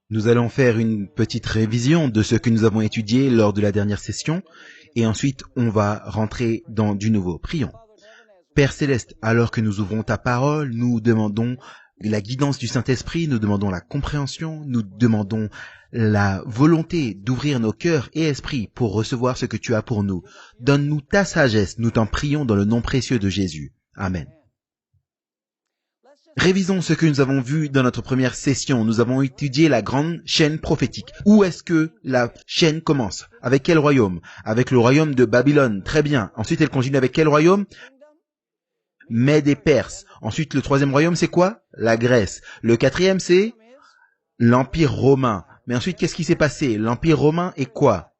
Nous allons faire une petite révision de ce que nous avons étudié lors de la dernière session et ensuite on va rentrer dans du nouveau. Prions. Père Céleste, alors que nous ouvrons ta parole, nous demandons la guidance du Saint-Esprit, nous demandons la compréhension, nous demandons la volonté d'ouvrir nos cœurs et esprits pour recevoir ce que tu as pour nous. Donne-nous ta sagesse, nous t'en prions dans le nom précieux de Jésus. Amen. Révisons ce que nous avons vu dans notre première session. Nous avons étudié la grande chaîne prophétique. Où est-ce que la chaîne commence? Avec quel royaume? Avec le royaume de Babylone. Très bien. Ensuite, elle continue avec quel royaume? Mèdes et Perses. Ensuite, le troisième royaume, c'est quoi? La Grèce. Le quatrième, c'est l'Empire romain. Mais ensuite, qu'est-ce qui s'est passé? L'Empire romain est quoi?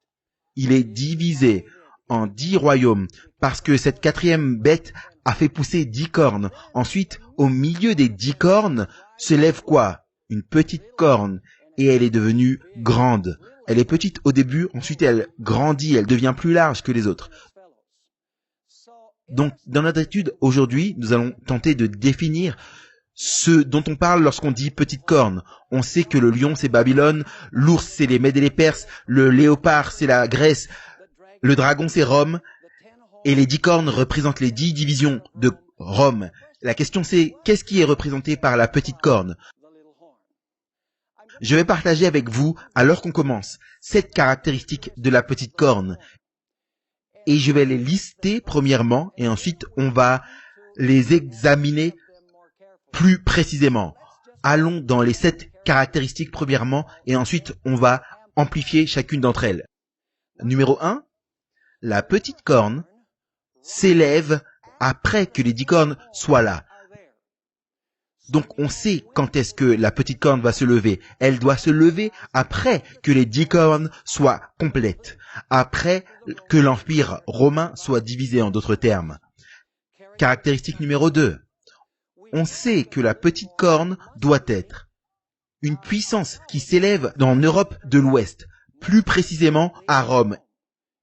Il est divisé en 10 royaumes parce que cette quatrième bête a fait pousser 10 cornes. Ensuite, au milieu des 10 cornes, se lève quoi? Une petite corne. Et elle est devenue grande. Elle est petite au début, ensuite elle grandit, elle devient plus large que les autres. Donc, dans notre étude, aujourd'hui, nous allons tenter de définir ce dont on parle lorsqu'on dit petite corne. On sait que le lion, c'est Babylone, l'ours, c'est les Mèdes et les Perses, le léopard, c'est la Grèce, le dragon, c'est Rome, et les 10 cornes représentent les 10 divisions de Rome. La question c'est, qu'est-ce qui est représenté par la petite corne? Je vais partager avec vous, alors qu'on commence, 7 caractéristiques de la petite corne. Et je vais les lister premièrement, et ensuite on va les examiner plus précisément. Allons dans les 7 caractéristiques premièrement, et ensuite on va amplifier chacune d'entre elles. Numéro 1, la petite corne s'élève après que les 10 cornes soient là. Donc on sait quand est-ce que la petite corne va se lever. Elle doit se lever après que les 10 cornes soient complètes. Après que l'Empire romain soit divisé, en d'autres termes. Caractéristique numéro 2. On sait que la petite corne doit être une puissance qui s'élève en Europe de l'Ouest, plus précisément à Rome.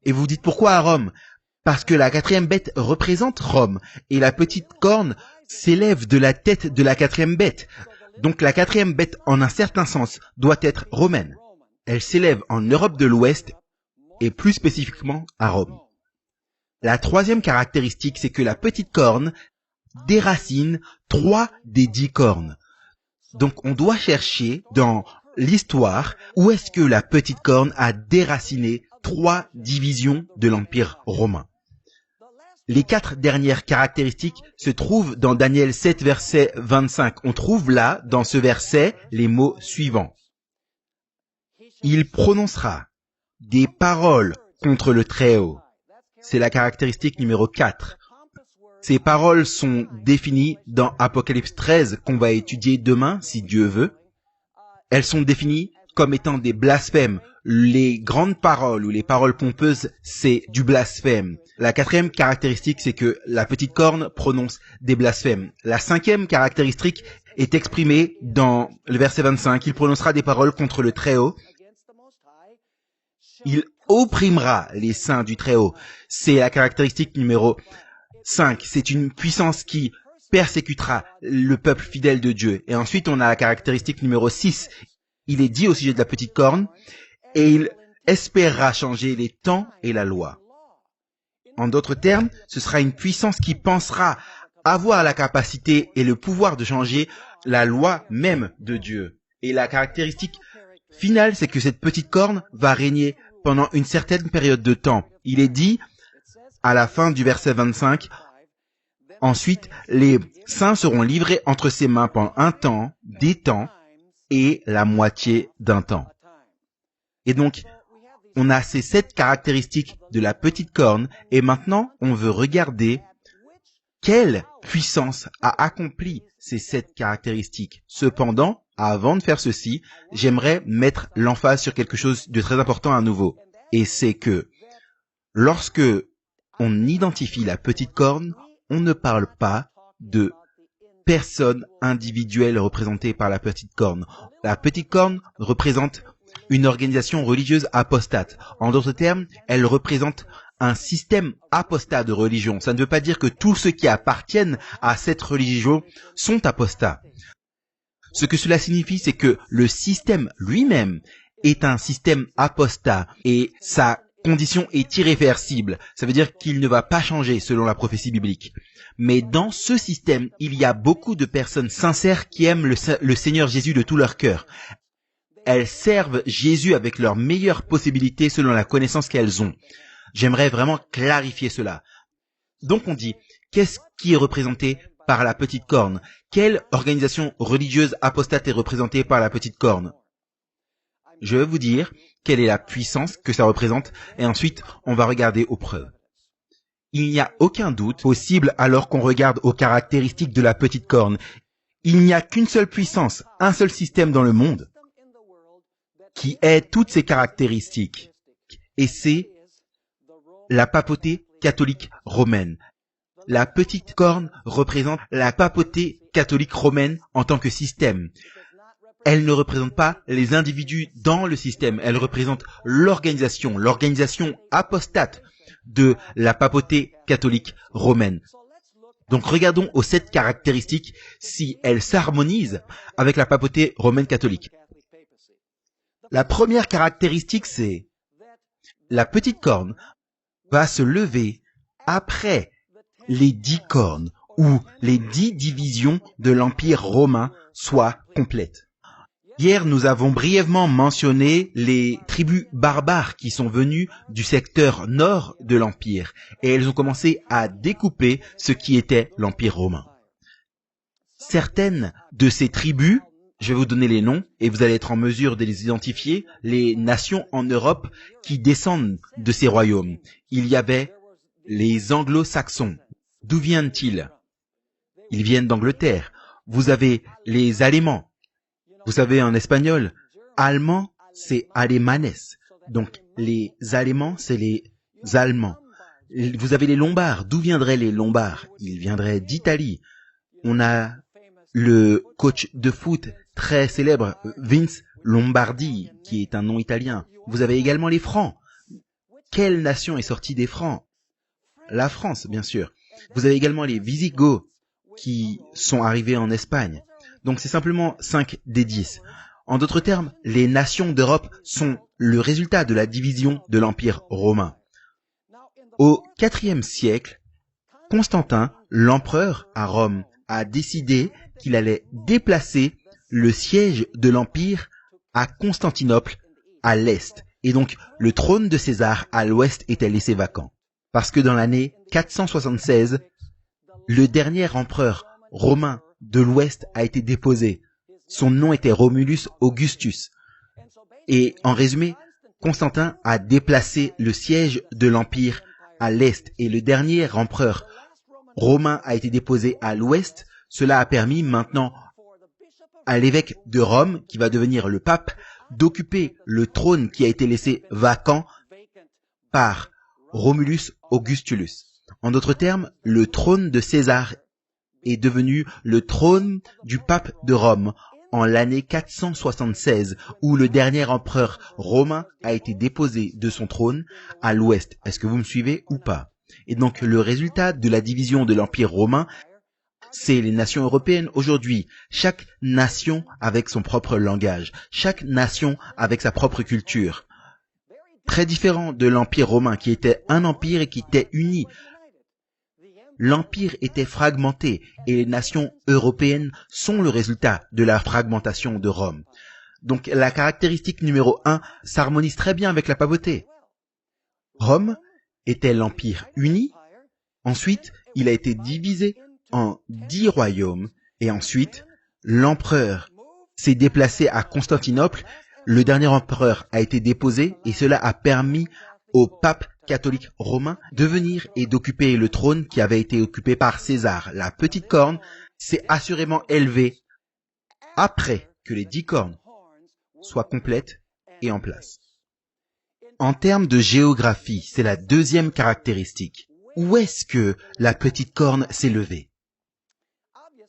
Et vous dites pourquoi à Rome? Parce que la quatrième bête représente Rome, et la petite corne s'élève de la tête de la quatrième bête. Donc la quatrième bête, en un certain sens, doit être romaine. Elle s'élève en Europe de l'Ouest, et plus spécifiquement à Rome. La troisième caractéristique, c'est que la petite corne déracine 3 des 10 cornes. Donc on doit chercher dans l'histoire où est-ce que la petite corne a déraciné 3 divisions de l'Empire romain. Les 4 dernières caractéristiques se trouvent dans Daniel 7, verset 25. On trouve là, dans ce verset, les mots suivants. Il prononcera des paroles contre le Très-Haut. C'est la caractéristique numéro 4. Ces paroles sont définies dans Apocalypse 13 qu'on va étudier demain, si Dieu veut. Elles sont définies comme étant des blasphèmes. Les grandes paroles ou les paroles pompeuses, c'est du blasphème. La 4e caractéristique, c'est que la petite corne prononce des blasphèmes. La 5e caractéristique est exprimée dans le verset 25. Il prononcera des paroles contre le Très-Haut. Il opprimera les saints du Très-Haut. C'est la caractéristique numéro 5. C'est une puissance qui persécutera le peuple fidèle de Dieu. Et ensuite, on a la caractéristique numéro 6. Il est dit au sujet de la petite corne, et il espérera changer les temps et la loi. En d'autres termes, ce sera une puissance qui pensera avoir la capacité et le pouvoir de changer la loi même de Dieu. Et la caractéristique finale, c'est que cette petite corne va régner pendant une certaine période de temps. Il est dit, à la fin du verset 25, « Ensuite, les saints seront livrés entre ses mains pendant un temps, des temps, et la moitié d'un temps. » Et donc, on a ces 7 caractéristiques de la petite corne, et maintenant, on veut regarder quelle puissance a accompli ces 7 caractéristiques. Cependant, avant de faire ceci, j'aimerais mettre l'emphase sur quelque chose de très important à nouveau. Et c'est que, lorsque on identifie la petite corne, on ne parle pas de personne individuelle représentée par la petite corne. La petite corne représente une organisation religieuse apostate. En d'autres termes, elle représente un système apostat de religion. Ça ne veut pas dire que tous ceux qui appartiennent à cette religion sont apostats. Ce que cela signifie, c'est que le système lui-même est un système apostat et sa condition est irréversible. Ça veut dire qu'il ne va pas changer selon la prophétie biblique. Mais dans ce système, il y a beaucoup de personnes sincères qui aiment le Seigneur Jésus de tout leur cœur. Elles servent Jésus avec leurs meilleures possibilités selon la connaissance qu'elles ont. J'aimerais vraiment clarifier cela. Donc on dit, qu'est-ce qui est représenté par la petite corne? Quelle organisation religieuse apostate est représentée par la petite corne? Je vais vous dire quelle est la puissance que ça représente et ensuite on va regarder aux preuves. Il n'y a aucun doute possible alors qu'on regarde aux caractéristiques de la petite corne. Il n'y a qu'une seule puissance, un seul système dans le monde qui ait toutes ces caractéristiques. Et c'est la papauté catholique romaine. La petite corne représente la papauté catholique romaine en tant que système. Elle ne représente pas les individus dans le système, elle représente l'organisation apostate de la papauté catholique romaine. Donc regardons aux 7 caractéristiques si elles s'harmonisent avec la papauté romaine catholique. La première caractéristique, c'est la petite corne va se lever après les 10 cornes ou les 10 divisions de l'Empire romain soient complètes. Hier, nous avons brièvement mentionné les tribus barbares qui sont venues du secteur nord de l'Empire et elles ont commencé à découper ce qui était l'Empire romain. Certaines de ces tribus, je vais vous donner les noms et vous allez être en mesure de les identifier, les nations en Europe qui descendent de ces royaumes. Il y avait les anglo-saxons. D'où viennent-ils? Ils viennent d'Angleterre. Vous avez les Allemands. Vous savez, en espagnol, allemand, c'est alemanes. Donc, les Allemands, c'est les Allemands. Vous avez les Lombards. D'où viendraient les Lombards? Ils viendraient d'Italie. On a le coach de foot très célèbre, Vince Lombardi, qui est un nom italien. Vous avez également les Francs. Quelle nation est sortie des Francs? La France, bien sûr. Vous avez également les Visigoths qui sont arrivés en Espagne. Donc c'est simplement 5 des 10. En d'autres termes, les nations d'Europe sont le résultat de la division de l'Empire romain. Au IVe siècle, Constantin, l'empereur à Rome, a décidé qu'il allait déplacer le siège de l'Empire à Constantinople, à l'est. Et donc, le trône de César à l'ouest était laissé vacant. Parce que dans l'année 476, le dernier empereur romain de l'ouest a été déposé. Son nom était Romulus Augustus. Et en résumé, Constantin a déplacé le siège de l'Empire à l'est et le dernier empereur romain a été déposé à l'ouest. Cela a permis maintenant à l'évêque de Rome, qui va devenir le pape, d'occuper le trône qui a été laissé vacant par Romulus Augustulus. En d'autres termes, le trône de César est devenu le trône du pape de Rome en l'année 476, où le dernier empereur romain a été déposé de son trône à l'ouest. Est-ce que vous me suivez ou pas? Et donc, le résultat de la division de l'Empire romain, c'est les nations européennes aujourd'hui. Chaque nation avec son propre langage, chaque nation avec sa propre culture. Très différent de l'Empire romain qui était un empire et qui était uni. L'empire était fragmenté et les nations européennes sont le résultat de la fragmentation de Rome. Donc la caractéristique numéro 1 s'harmonise très bien avec la papauté. Rome était l'empire uni, ensuite il a été divisé en 10 royaumes et ensuite l'empereur s'est déplacé à Constantinople, le dernier empereur a été déposé et cela a permis au pape catholique romain de venir et d'occuper le trône qui avait été occupé par César. La petite corne s'est assurément élevée après que les 10 cornes soient complètes et en place. En termes de géographie, c'est la deuxième caractéristique. Où est-ce que la petite corne s'est levée?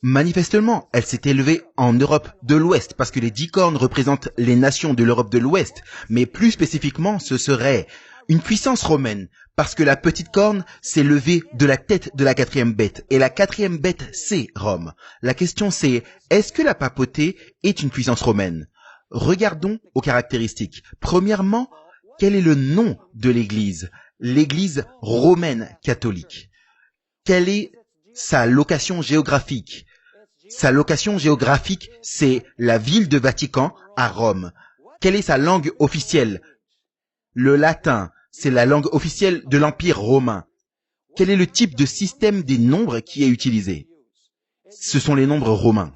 Manifestement, elle s'est élevée en Europe de l'Ouest, parce que les 10 cornes représentent les nations de l'Europe de l'Ouest, mais plus spécifiquement, ce serait une puissance romaine Parce que la petite corne s'est levée de la tête de la quatrième bête. Et la quatrième bête, c'est Rome. La question c'est, est-ce que la papauté est une puissance romaine? Regardons aux caractéristiques. Premièrement, quel est le nom de l'Église? L'Église romaine catholique. Quelle est sa location géographique? Sa location géographique, c'est la ville de Vatican à Rome. Quelle est sa langue officielle? Le latin, c'est la langue officielle de l'Empire romain. Quel est le type de système des nombres qui est utilisé? Ce sont les nombres romains.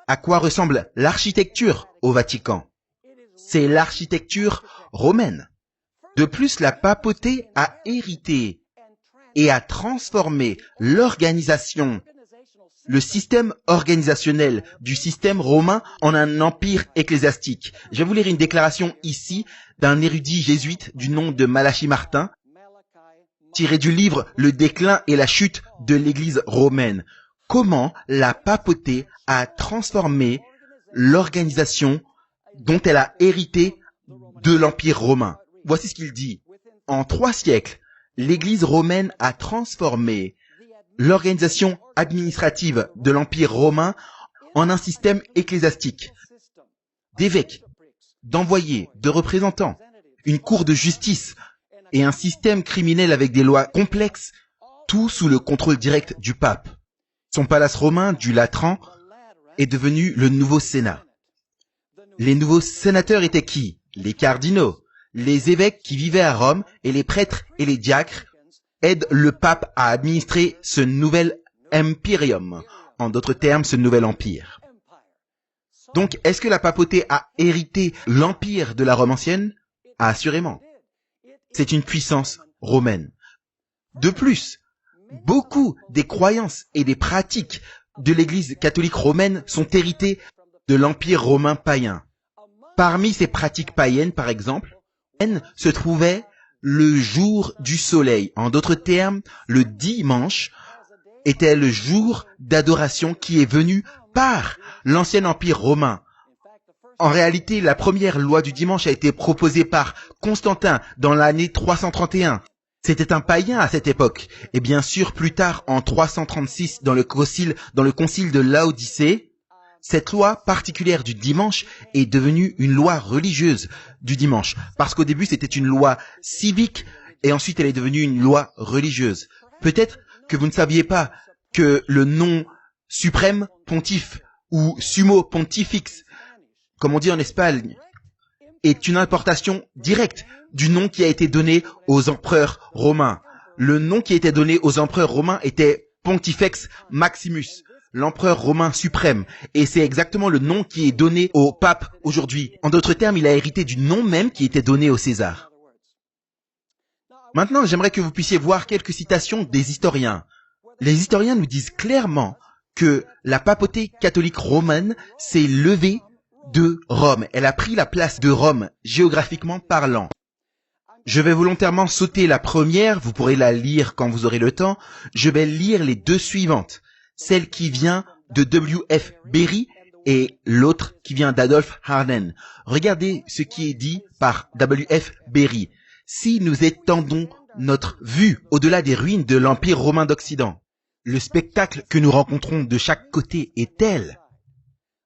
À quoi ressemble l'architecture au Vatican? C'est l'architecture romaine. De plus, la papauté a hérité et a transformé l'organisation, le système organisationnel du système romain en un empire ecclésiastique. Je vais vous lire une déclaration ici d'un érudit jésuite du nom de Malachi Martin, tiré du livre Le déclin et la chute de l'Église romaine. Comment la papauté a transformé l'organisation dont elle a hérité de l'Empire romain. Voici ce qu'il dit. En 3 siècles, l'Église romaine a transformé l'organisation administrative de l'Empire romain en un système ecclésiastique, d'évêques, d'envoyés, de représentants, une cour de justice et un système criminel avec des lois complexes, tout sous le contrôle direct du pape. Son palace romain du Latran est devenu le nouveau Sénat. Les nouveaux sénateurs étaient qui? Les cardinaux, les évêques qui vivaient à Rome et les prêtres et les diacres aident le pape à administrer ce nouvel imperium, en d'autres termes, ce nouvel empire. Donc, est-ce que la papauté a hérité l'empire de la Rome ancienne? Assurément. C'est une puissance romaine. De plus, beaucoup des croyances et des pratiques de l'Église catholique romaine sont héritées de l'empire romain païen. Parmi ces pratiques païennes, par exemple, se trouvait le jour du soleil. En d'autres termes, le dimanche était le jour d'adoration qui est venu par l'ancien empire romain. En réalité, la première loi du dimanche a été proposée par Constantin dans l'année 331. C'était un païen à cette époque. Et bien sûr, plus tard, en 336, dans le concile de Laodicée, cette loi particulière du dimanche est devenue une loi religieuse du dimanche. Parce qu'au début, c'était une loi civique et ensuite elle est devenue une loi religieuse. Peut-être que vous ne saviez pas que le nom suprême pontife ou sumo pontifex, comme on dit en Espagne, est une importation directe du nom qui a été donné aux empereurs romains. Le nom qui était donné aux empereurs romains était Pontifex Maximus, l'empereur romain suprême. Et c'est exactement le nom qui est donné au pape aujourd'hui. En d'autres termes, il a hérité du nom même qui était donné au César. Maintenant, j'aimerais que vous puissiez voir quelques citations des historiens. Les historiens nous disent clairement que la papauté catholique romaine s'est levée de Rome. Elle a pris la place de Rome, géographiquement parlant. Je vais volontairement sauter la première, vous pourrez la lire quand vous aurez le temps. Je vais lire les 2 suivantes. Celle qui vient de W.F. Berry et l'autre qui vient d'Adolphe Harden. Regardez ce qui est dit par W.F. Berry. Si nous étendons notre vue au-delà des ruines de l'Empire romain d'Occident, le spectacle que nous rencontrons de chaque côté est tel.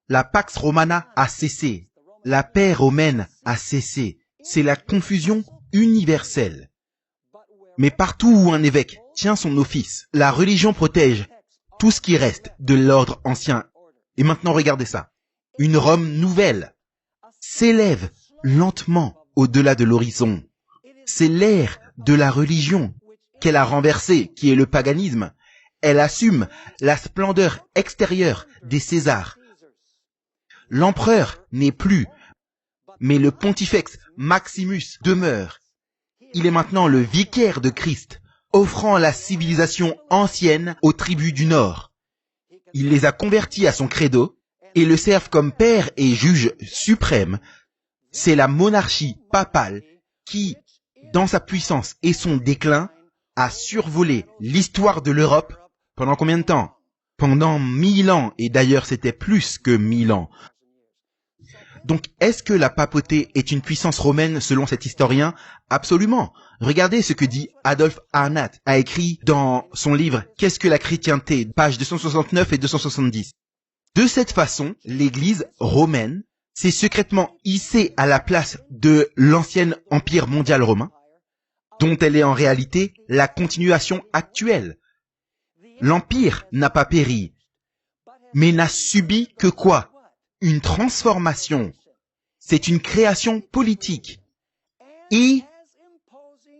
La Pax Romana a cessé. La paix romaine a cessé. C'est la confusion universelle. Mais partout où un évêque tient son office, la religion protège tout ce qui reste de l'ordre ancien. Et maintenant, regardez ça. Une Rome nouvelle s'élève lentement au-delà de l'horizon. C'est l'ère de la religion qu'elle a renversée, qui est le paganisme. Elle assume la splendeur extérieure des Césars. L'empereur n'est plus, mais le pontifex Maximus demeure. Il est maintenant le vicaire de Christ, offrant la civilisation ancienne aux tribus du Nord. Il les a convertis à son credo et le servent comme père et juge suprême. C'est la monarchie papale qui, dans sa puissance et son déclin, a survolé l'histoire de l'Europe pendant combien de temps? Pendant 1000 ans, et d'ailleurs c'était plus que 1000 ans. Donc, est-ce que la papauté est une puissance romaine selon cet historien? Absolument. Regardez ce que dit Adolphe Arnat, a écrit dans son livre « Qu'est-ce que la chrétienté ?» pages 269 et 270. De cette façon, l'Église romaine s'est secrètement hissée à la place de l'ancien empire mondial romain, dont elle est en réalité la continuation actuelle. L'empire n'a pas péri, mais n'a subi que quoi? Une transformation. C'est une création politique. Et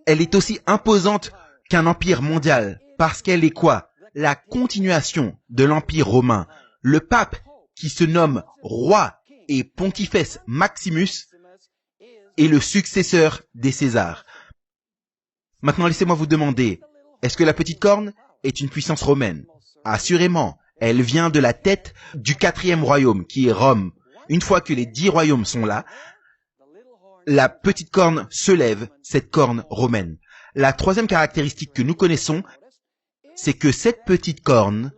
elle est aussi imposante qu'un empire mondial, parce qu'elle est quoi? La continuation de l'empire romain. Le pape, qui se nomme roi et pontifex Maximus, est le successeur des Césars. Maintenant, laissez-moi vous demander, est-ce que la petite corne est une puissance romaine? Assurément, elle vient de la tête du 4e royaume, qui est Rome. Une fois que les 10 royaumes sont là, la petite corne se lève, cette corne romaine. La troisième caractéristique que nous connaissons, c'est que cette petite corne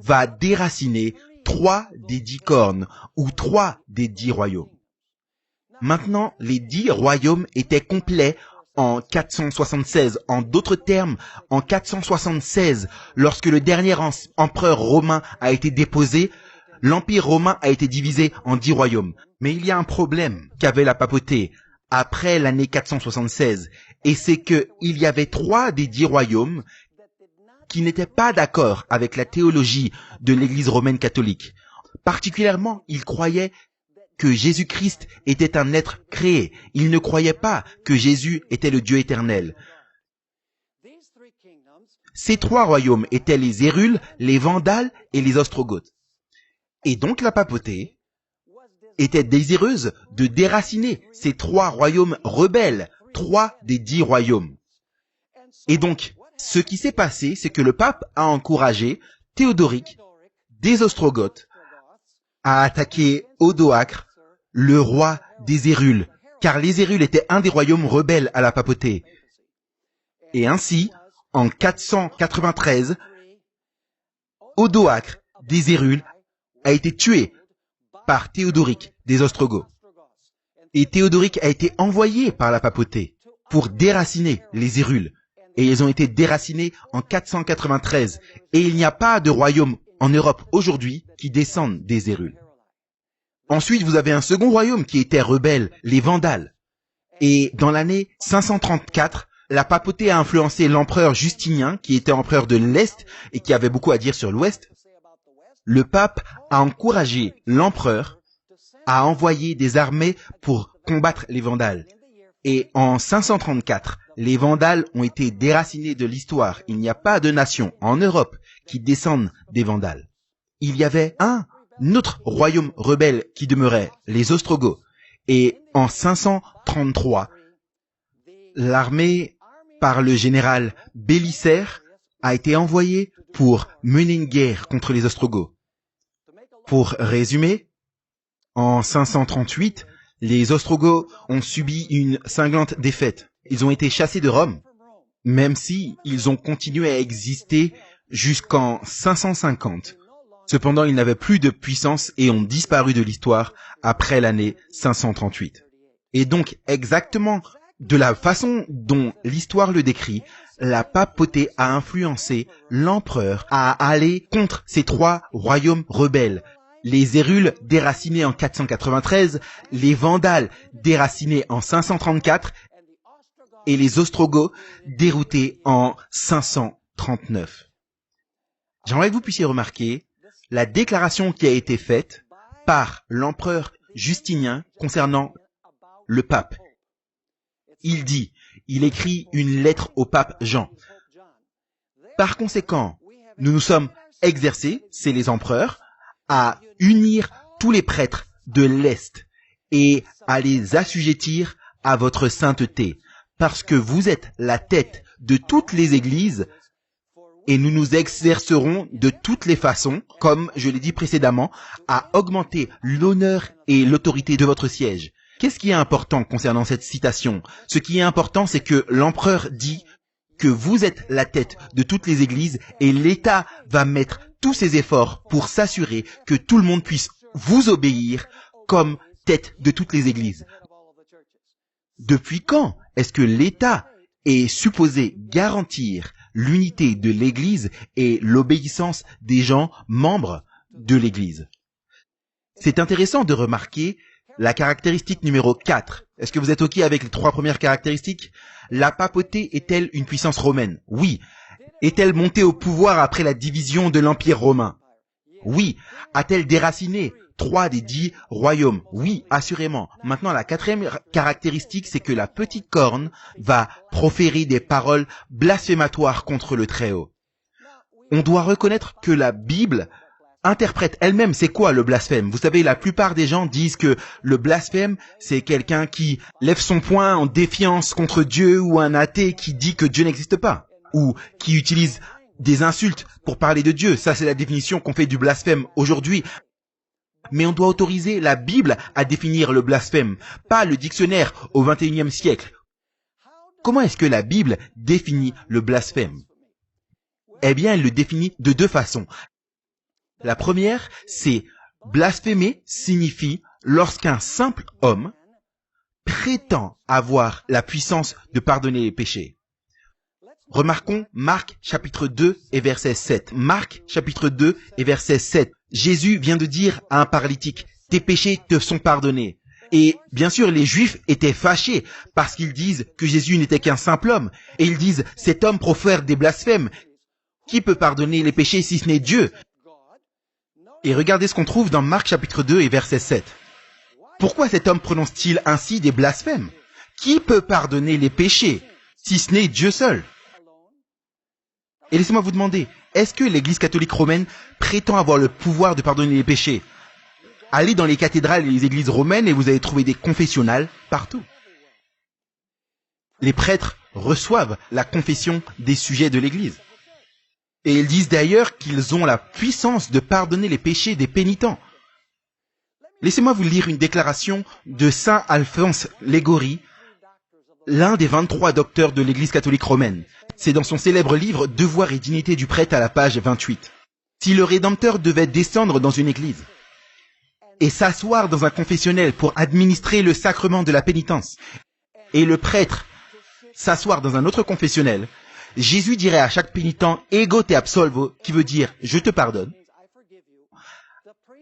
va déraciner 3 des 10 cornes, ou 3 des 10 royaumes. Maintenant, les 10 royaumes étaient complets en 476. En d'autres termes, en 476, lorsque le dernier empereur romain a été déposé, l'empire romain a été divisé en 10 royaumes. Mais il y a un problème qu'avait la papauté après l'année 476, et c'est que il y avait 3 des 10 royaumes qui n'étaient pas d'accord avec la théologie de l'Église romaine catholique. Particulièrement, ils croyaient que Jésus-Christ était un être créé. Ils ne croyaient pas que Jésus était le Dieu éternel. Ces 3 royaumes étaient les Hérules, les Vandales et les Ostrogoths. Et donc la papauté était désireuse de déraciner ces 3 royaumes rebelles, 3 des 10 royaumes. Et donc, ce qui s'est passé, c'est que le pape a encouragé Théodoric des Ostrogoths à attaquer Odoacre, le roi des Hérules, car les Hérules étaient un des royaumes rebelles à la papauté. Et ainsi, en 493, Odoacre des Hérules a été tué par Théodoric des Ostrogoths. Et Théodoric a été envoyé par la papauté pour déraciner les Hérules. Et ils ont été déracinés en 493. Et il n'y a pas de royaume en Europe aujourd'hui qui descendent des Hérules. Ensuite, vous avez un second royaume qui était rebelle, les Vandales. Et dans l'année 534, la papauté a influencé l'empereur Justinien, qui était empereur de l'Est et qui avait beaucoup à dire sur l'Ouest. Le pape a encouragé l'empereur à envoyer des armées pour combattre les Vandales. Et en 534, les Vandales ont été déracinés de l'histoire. Il n'y a pas de nation en Europe qui descende des Vandales. Il y avait un autre royaume rebelle qui demeurait, les Ostrogoths. Et en 533, l'armée par le général Bélisaire a été envoyée pour mener une guerre contre les Ostrogoths. Pour résumer, en 538, les Ostrogoths ont subi une cinglante défaite. Ils ont été chassés de Rome, même si ils ont continué à exister jusqu'en 550. Cependant, ils n'avaient plus de puissance et ont disparu de l'histoire après l'année 538. Et donc, exactement de la façon dont l'histoire le décrit, la papauté a influencé l'empereur à aller contre ces 3 royaumes rebelles. Les Hérules déracinés en 493, les Vandales déracinés en 534 et les Ostrogoths déroutés en 539. J'aimerais que vous puissiez remarquer la déclaration qui a été faite par l'empereur Justinien concernant le pape. Il écrit une lettre au pape Jean. Par conséquent, nous nous sommes exercés, c'est les empereurs, à unir tous les prêtres de l'Est et à les assujettir à votre sainteté, parce que vous êtes la tête de toutes les églises et nous nous exercerons de toutes les façons, comme je l'ai dit précédemment, à augmenter l'honneur et l'autorité de votre siège. Qu'est-ce qui est important concernant cette citation? Ce qui est important, c'est que l'empereur dit que vous êtes la tête de toutes les églises et l'État va mettre tous ses efforts pour s'assurer que tout le monde puisse vous obéir comme tête de toutes les églises. Depuis quand est-ce que l'État est supposé garantir l'unité de l'Église et l'obéissance des gens membres de l'Église? C'est intéressant de remarquer la caractéristique numéro 4. Est-ce que vous êtes OK avec les 3 premières caractéristiques? La papauté est-elle une puissance romaine? Oui. Est-elle montée au pouvoir après la division de l'Empire romain? Oui. A-t-elle déraciné 3 des 10 royaumes? Oui, assurément. Maintenant, la 4e caractéristique, c'est que la petite corne va proférer des paroles blasphématoires contre le Très-Haut. On doit reconnaître que la Bible interprète elle-même c'est quoi le blasphème. Vous savez, la plupart des gens disent que le blasphème, c'est quelqu'un qui lève son poing en défiance contre Dieu, ou un athée qui dit que Dieu n'existe pas, ou qui utilise des insultes pour parler de Dieu. Ça, c'est la définition qu'on fait du blasphème aujourd'hui. Mais on doit autoriser la Bible à définir le blasphème, pas le dictionnaire au XXIe siècle. Comment est-ce que la Bible définit le blasphème? Eh bien, elle le définit de 2 façons. La première, c'est blasphémer signifie lorsqu'un simple homme prétend avoir la puissance de pardonner les péchés. Remarquons Marc chapitre 2 et verset 7. Marc chapitre 2 et verset 7. Jésus vient de dire à un paralytique, « Tes péchés te sont pardonnés ». Et bien sûr, les Juifs étaient fâchés parce qu'ils disent que Jésus n'était qu'un simple homme. Et ils disent, « Cet homme profère des blasphèmes. Qui peut pardonner les péchés si ce n'est Dieu ?» Et regardez ce qu'on trouve dans Marc chapitre 2 et verset 7. Pourquoi cet homme prononce-t-il ainsi des blasphèmes? Qui peut pardonner les péchés, si ce n'est Dieu seul? Et laissez-moi vous demander, est-ce que l'Église catholique romaine prétend avoir le pouvoir de pardonner les péchés? Allez dans les cathédrales et les églises romaines et vous allez trouver des confessionnals partout. Les prêtres reçoivent la confession des sujets de l'Église. Et ils disent d'ailleurs qu'ils ont la puissance de pardonner les péchés des pénitents. Laissez-moi vous lire une déclaration de saint Alphonse Liguori, l'un des 23 docteurs de l'Église catholique romaine. C'est dans son célèbre livre « Devoir et dignité du prêtre » à la page 28. Si le Rédempteur devait descendre dans une église et s'asseoir dans un confessionnel pour administrer le sacrement de la pénitence, et le prêtre s'asseoir dans un autre confessionnel, Jésus dirait à chaque pénitent « Ego te absolvo », qui veut dire « Je te pardonne ».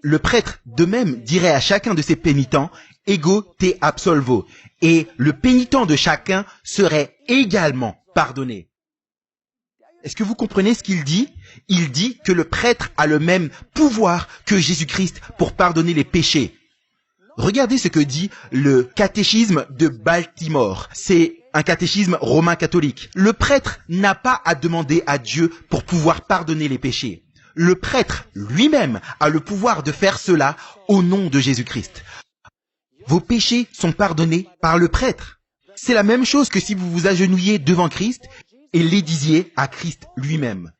Le prêtre, de même, dirait à chacun de ses pénitents « Ego te absolvo ». Et le pénitent de chacun serait également pardonné. Est-ce que vous comprenez ce qu'il dit? Il dit que le prêtre a le même pouvoir que Jésus-Christ pour pardonner les péchés. Regardez ce que dit le catéchisme de Baltimore. C'est un catéchisme romain catholique. Le prêtre n'a pas à demander à Dieu pour pouvoir pardonner les péchés. Le prêtre lui-même a le pouvoir de faire cela au nom de Jésus-Christ. Vos péchés sont pardonnés par le prêtre. C'est la même chose que si vous vous agenouillez devant Christ et les disiez à Christ lui-même.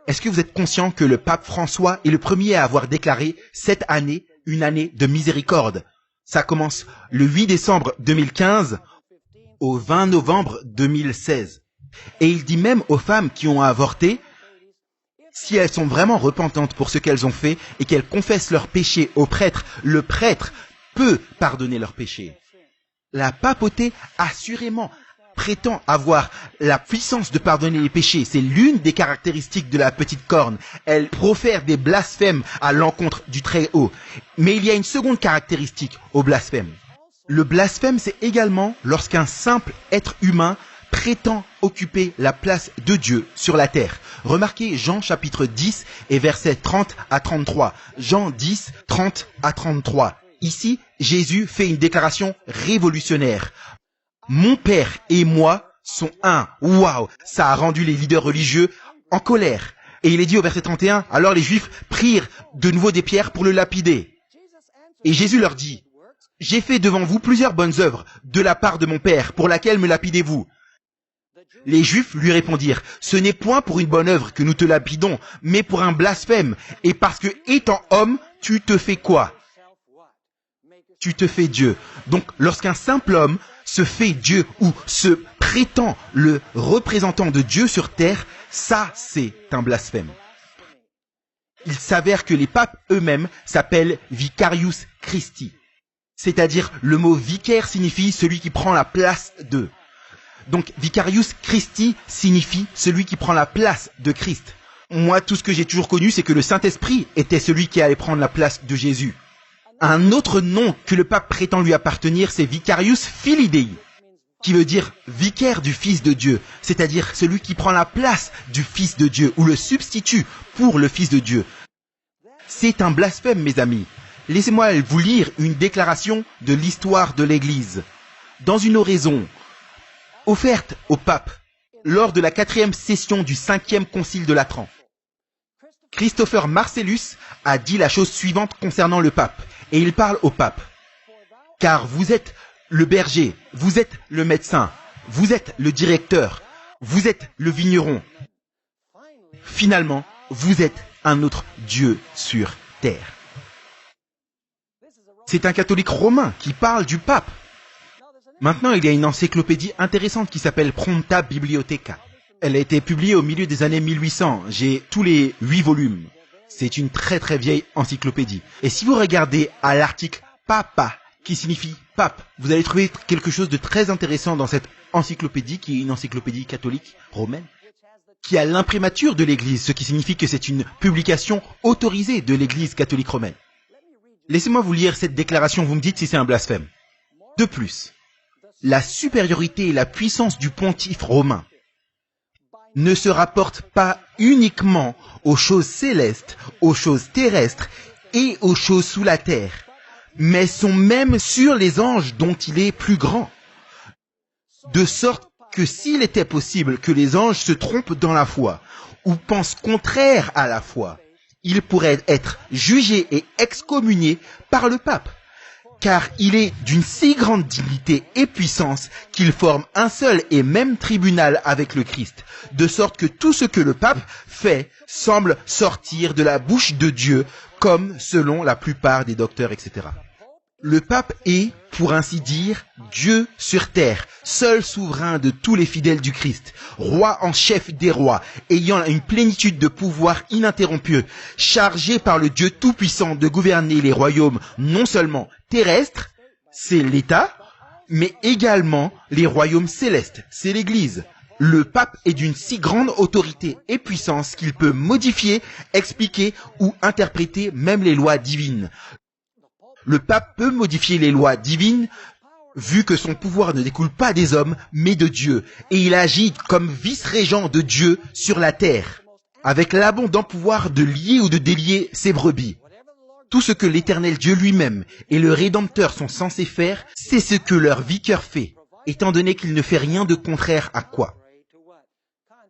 Est-ce que vous êtes conscient que le pape François est le premier à avoir déclaré cette année une année de miséricorde? Ça commence le 8 décembre 2015 au 20 novembre 2016. Et il dit même aux femmes qui ont avorté, si elles sont vraiment repentantes pour ce qu'elles ont fait et qu'elles confessent leurs péchés au prêtre, le prêtre peut pardonner leurs péchés. La papauté, assurément, prétend avoir la puissance de pardonner les péchés. C'est l'une des caractéristiques de la petite corne. Elle profère des blasphèmes à l'encontre du Très-Haut. Mais il y a une seconde caractéristique au blasphème. Le blasphème, c'est également lorsqu'un simple être humain prétend occuper la place de Dieu sur la terre. Remarquez Jean chapitre 10 et versets 30 à 33. Jean 10, 30 à 33. Ici, Jésus fait une déclaration révolutionnaire. Mon Père et moi sont un. Waouh, ça a rendu les leaders religieux en colère. Et il est dit au verset 31, alors les Juifs prirent de nouveau des pierres pour le lapider. Et Jésus leur dit, j'ai fait devant vous plusieurs bonnes œuvres de la part de mon Père, pour laquelle me lapidez-vous? Les Juifs lui répondirent, ce n'est point pour une bonne œuvre que nous te lapidons, mais pour un blasphème, et parce que, étant homme, tu te fais quoi? Tu te fais Dieu. Donc, lorsqu'un simple homme se fait Dieu ou se prétend le représentant de Dieu sur terre, ça, c'est un blasphème. il s'avère que les papes eux-mêmes s'appellent Vicarius Christi. C'est-à-dire, le mot vicaire signifie celui qui prend la place de. Donc, Vicarius Christi signifie celui qui prend la place de Christ. Moi, tout ce que j'ai toujours connu, c'est que le Saint-Esprit était celui qui allait prendre la place de Jésus. Un autre nom que le pape prétend lui appartenir, c'est Vicarius Filii Dei, qui veut dire vicaire du Fils de Dieu, c'est-à-dire celui qui prend la place du Fils de Dieu, ou le substitut pour le Fils de Dieu. C'est un blasphème, mes amis. Laissez-moi vous lire une déclaration de l'histoire de l'Église. Dans une oraison offerte au pape lors de la 4e session du 5e concile de Latran, Christopher Marcellus a dit la chose suivante concernant le pape, et il parle au pape. « Car vous êtes le berger, vous êtes le médecin, vous êtes le directeur, vous êtes le vigneron. Finalement, vous êtes un autre Dieu sur terre. » C'est un catholique romain qui parle du pape. Maintenant, il y a une encyclopédie intéressante qui s'appelle Prompta Bibliotheca. Elle a été publiée au milieu des années 1800. J'ai tous les 8 volumes. C'est une très très vieille encyclopédie. Et si vous regardez à l'article Papa, qui signifie pape, vous allez trouver quelque chose de très intéressant dans cette encyclopédie, qui est une encyclopédie catholique romaine, qui a l'imprimature de l'Église, ce qui signifie que c'est une publication autorisée de l'Église catholique romaine. Laissez-moi vous lire cette déclaration, vous me dites si c'est un blasphème. De plus, la supériorité et la puissance du pontife romain ne se rapportent pas uniquement aux choses célestes, aux choses terrestres et aux choses sous la terre, mais sont même sur les anges dont il est plus grand. De sorte que s'il était possible que les anges se trompent dans la foi, ou pensent contraire à la foi, ils pourraient être jugés et excommuniés par le pape, car il est d'une si grande dignité et puissance qu'il forme un seul et même tribunal avec le Christ, de sorte que tout ce que le pape fait semble sortir de la bouche de Dieu, comme selon la plupart des docteurs, etc. Le pape est, pour ainsi dire, Dieu sur terre, seul souverain de tous les fidèles du Christ, roi en chef des rois, ayant une plénitude de pouvoir ininterrompue, chargé par le Dieu tout-puissant de gouverner les royaumes non seulement terrestres, c'est l'État, mais également les royaumes célestes, c'est l'Église. Le pape est d'une si grande autorité et puissance qu'il peut modifier, expliquer ou interpréter même les lois divines. Le pape peut modifier les lois divines, vu que son pouvoir ne découle pas des hommes, mais de Dieu, et il agit comme vice-régent de Dieu sur la terre, avec l'abondant pouvoir de lier ou de délier ses brebis. Tout ce que l'Éternel Dieu lui-même et le Rédempteur sont censés faire, c'est ce que leur vicaire fait, étant donné qu'il ne fait rien de contraire à quoi?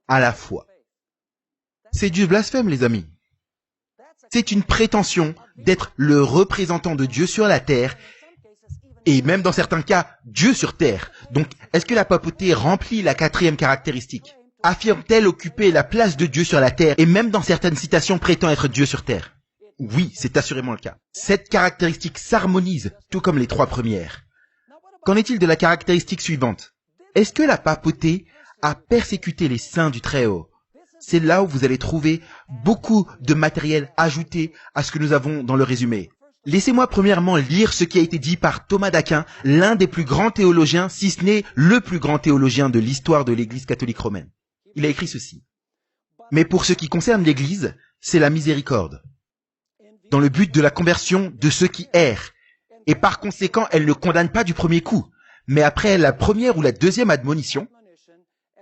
À la foi. C'est du blasphème, les amis. C'est une prétention d'être le représentant de Dieu sur la terre, et même dans certains cas, Dieu sur terre. Donc, est-ce que la papauté remplit la 4e caractéristique? Affirme-t-elle occuper la place de Dieu sur la terre, et même dans certaines citations prétend être Dieu sur terre? Oui, c'est assurément le cas. Cette caractéristique s'harmonise, tout comme les 3 premières. Qu'en est-il de la caractéristique suivante? Est-ce que la papauté a persécuté les saints du Très-Haut? C'est là où vous allez trouver beaucoup de matériel ajouté à ce que nous avons dans le résumé. Laissez-moi premièrement lire ce qui a été dit par Thomas d'Aquin, l'un des plus grands théologiens, si ce n'est le plus grand théologien de l'histoire de l'Église catholique romaine. Il a écrit ceci. « Mais pour ce qui concerne l'Église, c'est la miséricorde, dans le but de la conversion de ceux qui errent, et par conséquent, elle ne condamne pas du premier coup, mais après la première ou la deuxième admonition,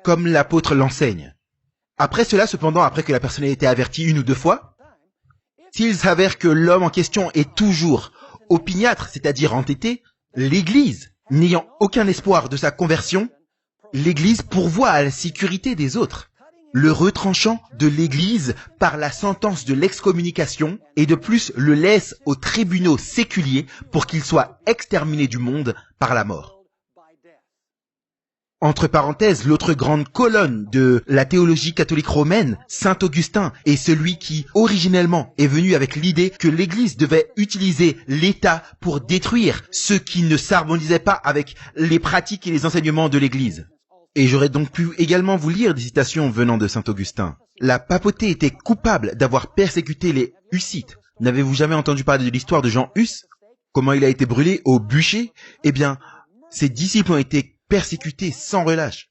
comme l'apôtre l'enseigne. Après cela, cependant, après que la personne ait été avertie 1 ou 2 fois, s'il s'avère que l'homme en question est toujours opiniâtre, c'est-à-dire entêté, l'Église, n'ayant aucun espoir de sa conversion, l'Église pourvoit à la sécurité des autres, le retranchant de l'Église par la sentence de l'excommunication et de plus le laisse aux tribunaux séculiers pour qu'il soit exterminé du monde par la mort. Entre parenthèses, l'autre grande colonne de la théologie catholique romaine, Saint Augustin, est celui qui, originellement, est venu avec l'idée que l'Église devait utiliser l'État pour détruire ceux qui ne s'harmonisaient pas avec les pratiques et les enseignements de l'Église. Et j'aurais donc pu également vous lire des citations venant de saint Augustin. La papauté était coupable d'avoir persécuté les Hussites. N'avez-vous jamais entendu parler de l'histoire de Jean Hus? Comment il a été brûlé au bûcher? Eh bien, ses disciples ont été persécutés sans relâche.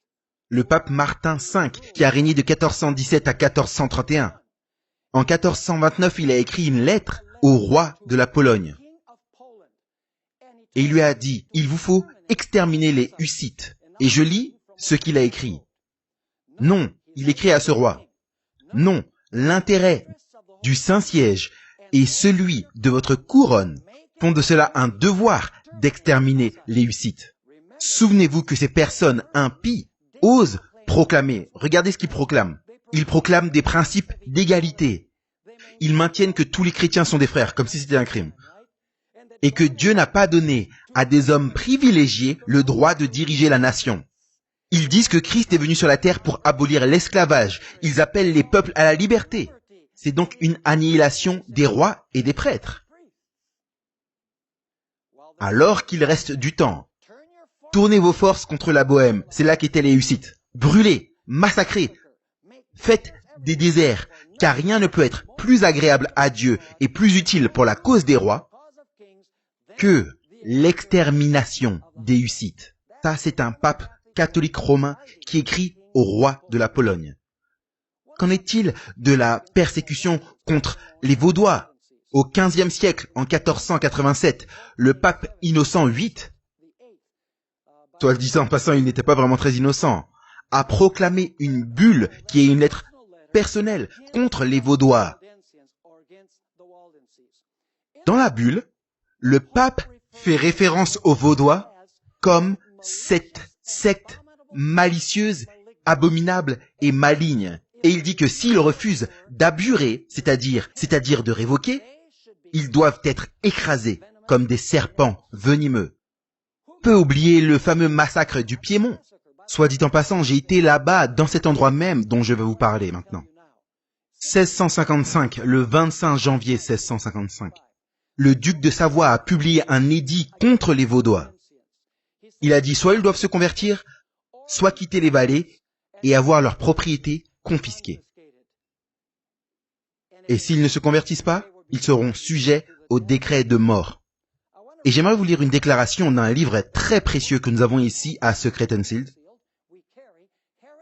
Le pape Martin V, qui a régné de 1417 à 1431. En 1429, il a écrit une lettre au roi de la Pologne. Et il lui a dit, il vous faut exterminer les Hussites. Et je lis ce qu'il a écrit. Non, il écrit à ce roi. Non, l'intérêt du Saint-Siège et celui de votre couronne font de cela un devoir d'exterminer les Hussites. Souvenez-vous que ces personnes impies osent proclamer. Regardez ce qu'ils proclament. Ils proclament des principes d'égalité. Ils maintiennent que tous les chrétiens sont des frères, comme si c'était un crime. Et que Dieu n'a pas donné à des hommes privilégiés le droit de diriger la nation. Ils disent que Christ est venu sur la terre pour abolir l'esclavage. Ils appellent les peuples à la liberté. C'est donc une annihilation des rois et des prêtres. Alors qu'il reste du temps, tournez vos forces contre la Bohème. C'est là qu'étaient les Hussites. Brûlez, massacrez, faites des déserts, car rien ne peut être plus agréable à Dieu et plus utile pour la cause des rois que l'extermination des Hussites. Ça, c'est un pape catholique romain qui écrit au roi de la Pologne. Qu'en est-il de la persécution contre les Vaudois? Au XVe siècle, en 1487, le pape Innocent VIII, soit dit en passant, il n'était pas vraiment très innocent, a proclamé une bulle qui est une lettre personnelle contre les Vaudois. Dans la bulle, le pape fait référence aux Vaudois comme cette secte malicieuse, abominable et maligne. Et il dit que s'ils refusent d'abjurer, c'est-à-dire de révoquer, ils doivent être écrasés comme des serpents venimeux. On peut oublier le fameux massacre du Piémont. Soit dit en passant, j'ai été là-bas, dans cet endroit même dont je vais vous parler maintenant. 1655, le 25 janvier 1655. Le duc de Savoie a publié un édit contre les Vaudois. Il a dit soit ils doivent se convertir, soit quitter les vallées et avoir leurs propriétés confisquées. Et s'ils ne se convertissent pas, ils seront sujets au décret de mort. Et j'aimerais vous lire une déclaration d'un livre très précieux que nous avons ici à Secret and Sealed,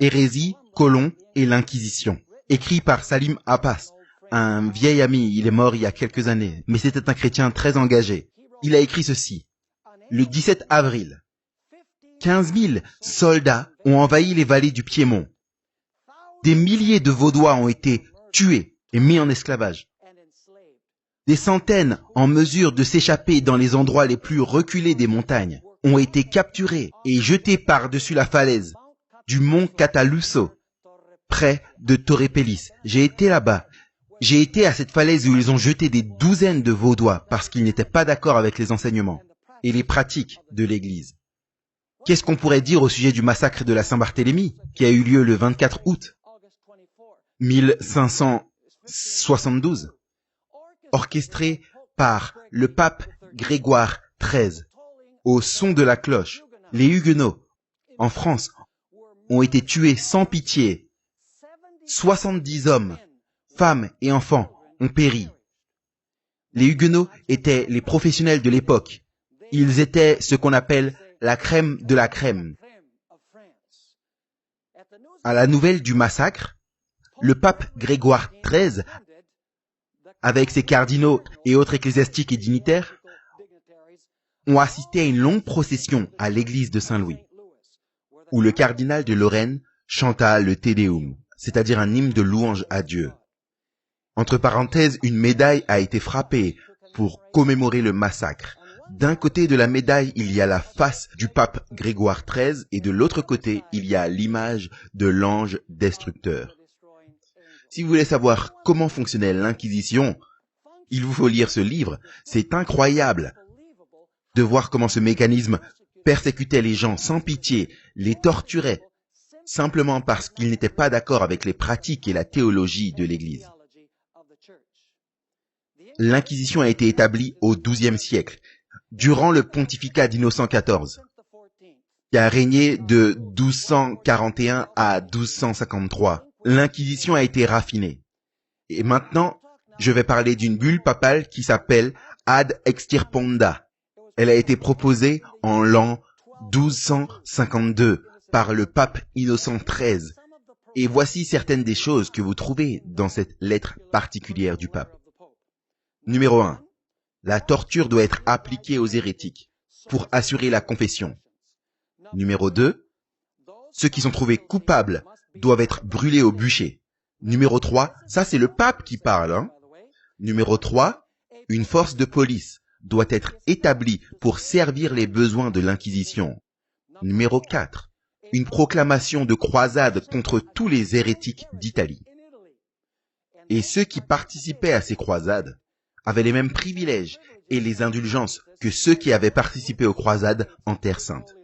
Hérésie, Colon et l'Inquisition, écrit par Salim Abbas, un vieil ami. Il est mort il y a quelques années, mais c'était un chrétien très engagé. Il a écrit ceci. Le 17 avril, 15 000 soldats ont envahi les vallées du Piémont. Des milliers de Vaudois ont été tués et mis en esclavage. Des centaines en mesure de s'échapper dans les endroits les plus reculés des montagnes ont été capturés et jetés par-dessus la falaise du mont Cataluso, près de Torre Pellis. J'ai été là-bas. J'ai été à cette falaise où ils ont jeté des douzaines de Vaudois parce qu'ils n'étaient pas d'accord avec les enseignements et les pratiques de l'Église. Qu'est-ce qu'on pourrait dire au sujet du massacre de la Saint-Barthélemy qui a eu lieu le 24 août 1572, orchestré par le pape Grégoire XIII au son de la cloche? Les Huguenots, en France, ont été tués sans pitié. 70 hommes, femmes et enfants ont péri. Les Huguenots étaient les professionnels de l'époque. Ils étaient ce qu'on appelle la crème de la crème. À la nouvelle du massacre, le pape Grégoire XIII, avec ses cardinaux et autres ecclésiastiques et dignitaires, ont assisté à une longue procession à l'église de Saint-Louis, où le cardinal de Lorraine chanta le Te Deum, c'est-à-dire un hymne de louange à Dieu. Entre parenthèses, une médaille a été frappée pour commémorer le massacre. D'un côté de la médaille, il y a la face du pape Grégoire XIII et de l'autre côté, il y a l'image de l'ange destructeur. Si vous voulez savoir comment fonctionnait l'Inquisition, il vous faut lire ce livre. C'est incroyable de voir comment ce mécanisme persécutait les gens sans pitié, les torturait, simplement parce qu'ils n'étaient pas d'accord avec les pratiques et la théologie de l'Église. L'Inquisition a été établie au XIIe siècle, durant le pontificat d'Innocent XIV. qui a régné de 1241 à 1253. L'Inquisition a été raffinée. Et maintenant, je vais parler d'une bulle papale qui s'appelle Ad Extirpanda. Elle a été proposée en l'an 1252 par le pape Innocent XIII. Et voici certaines des choses que vous trouvez dans cette lettre particulière du pape. Numéro 1. La torture doit être appliquée aux hérétiques pour assurer la confession. Numéro 2. Ceux qui sont trouvés coupables doivent être brûlés au bûcher. Numéro 3. Ça c'est le pape qui parle, hein. Numéro 3. Une force de police doit être établie pour servir les besoins de l'Inquisition. Numéro 4. Une proclamation de croisade contre tous les hérétiques d'Italie. Et ceux qui participaient à ces croisades avaient les mêmes privilèges et les indulgences que ceux qui avaient participé aux croisades en Terre Sainte.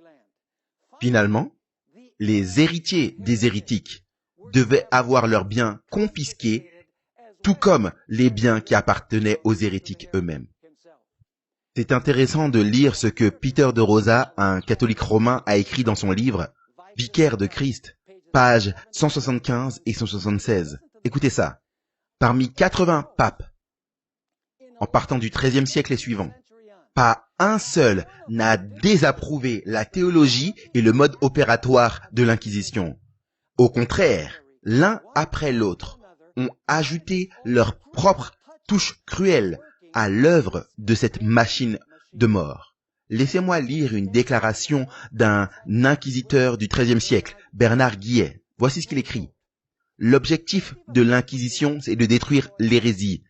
Finalement, les héritiers des hérétiques devaient avoir leurs biens confisqués, tout comme les biens qui appartenaient aux hérétiques eux-mêmes. C'est intéressant de lire ce que Peter de Rosa, un catholique romain, a écrit dans son livre « Vicaire de Christ », pages 175 et 176. Écoutez ça. Parmi 80 papes, en partant du XIIIe siècle et suivant, pas un seul n'a désapprouvé la théologie et le mode opératoire de l'Inquisition. Au contraire, l'un après l'autre ont ajouté leur propre touche cruelle à l'œuvre de cette machine de mort. Laissez-moi lire une déclaration d'un inquisiteur du XIIIe siècle, Bernard Guillet. Voici ce qu'il écrit. L'objectif de l'Inquisition, c'est de détruire l'hérésie.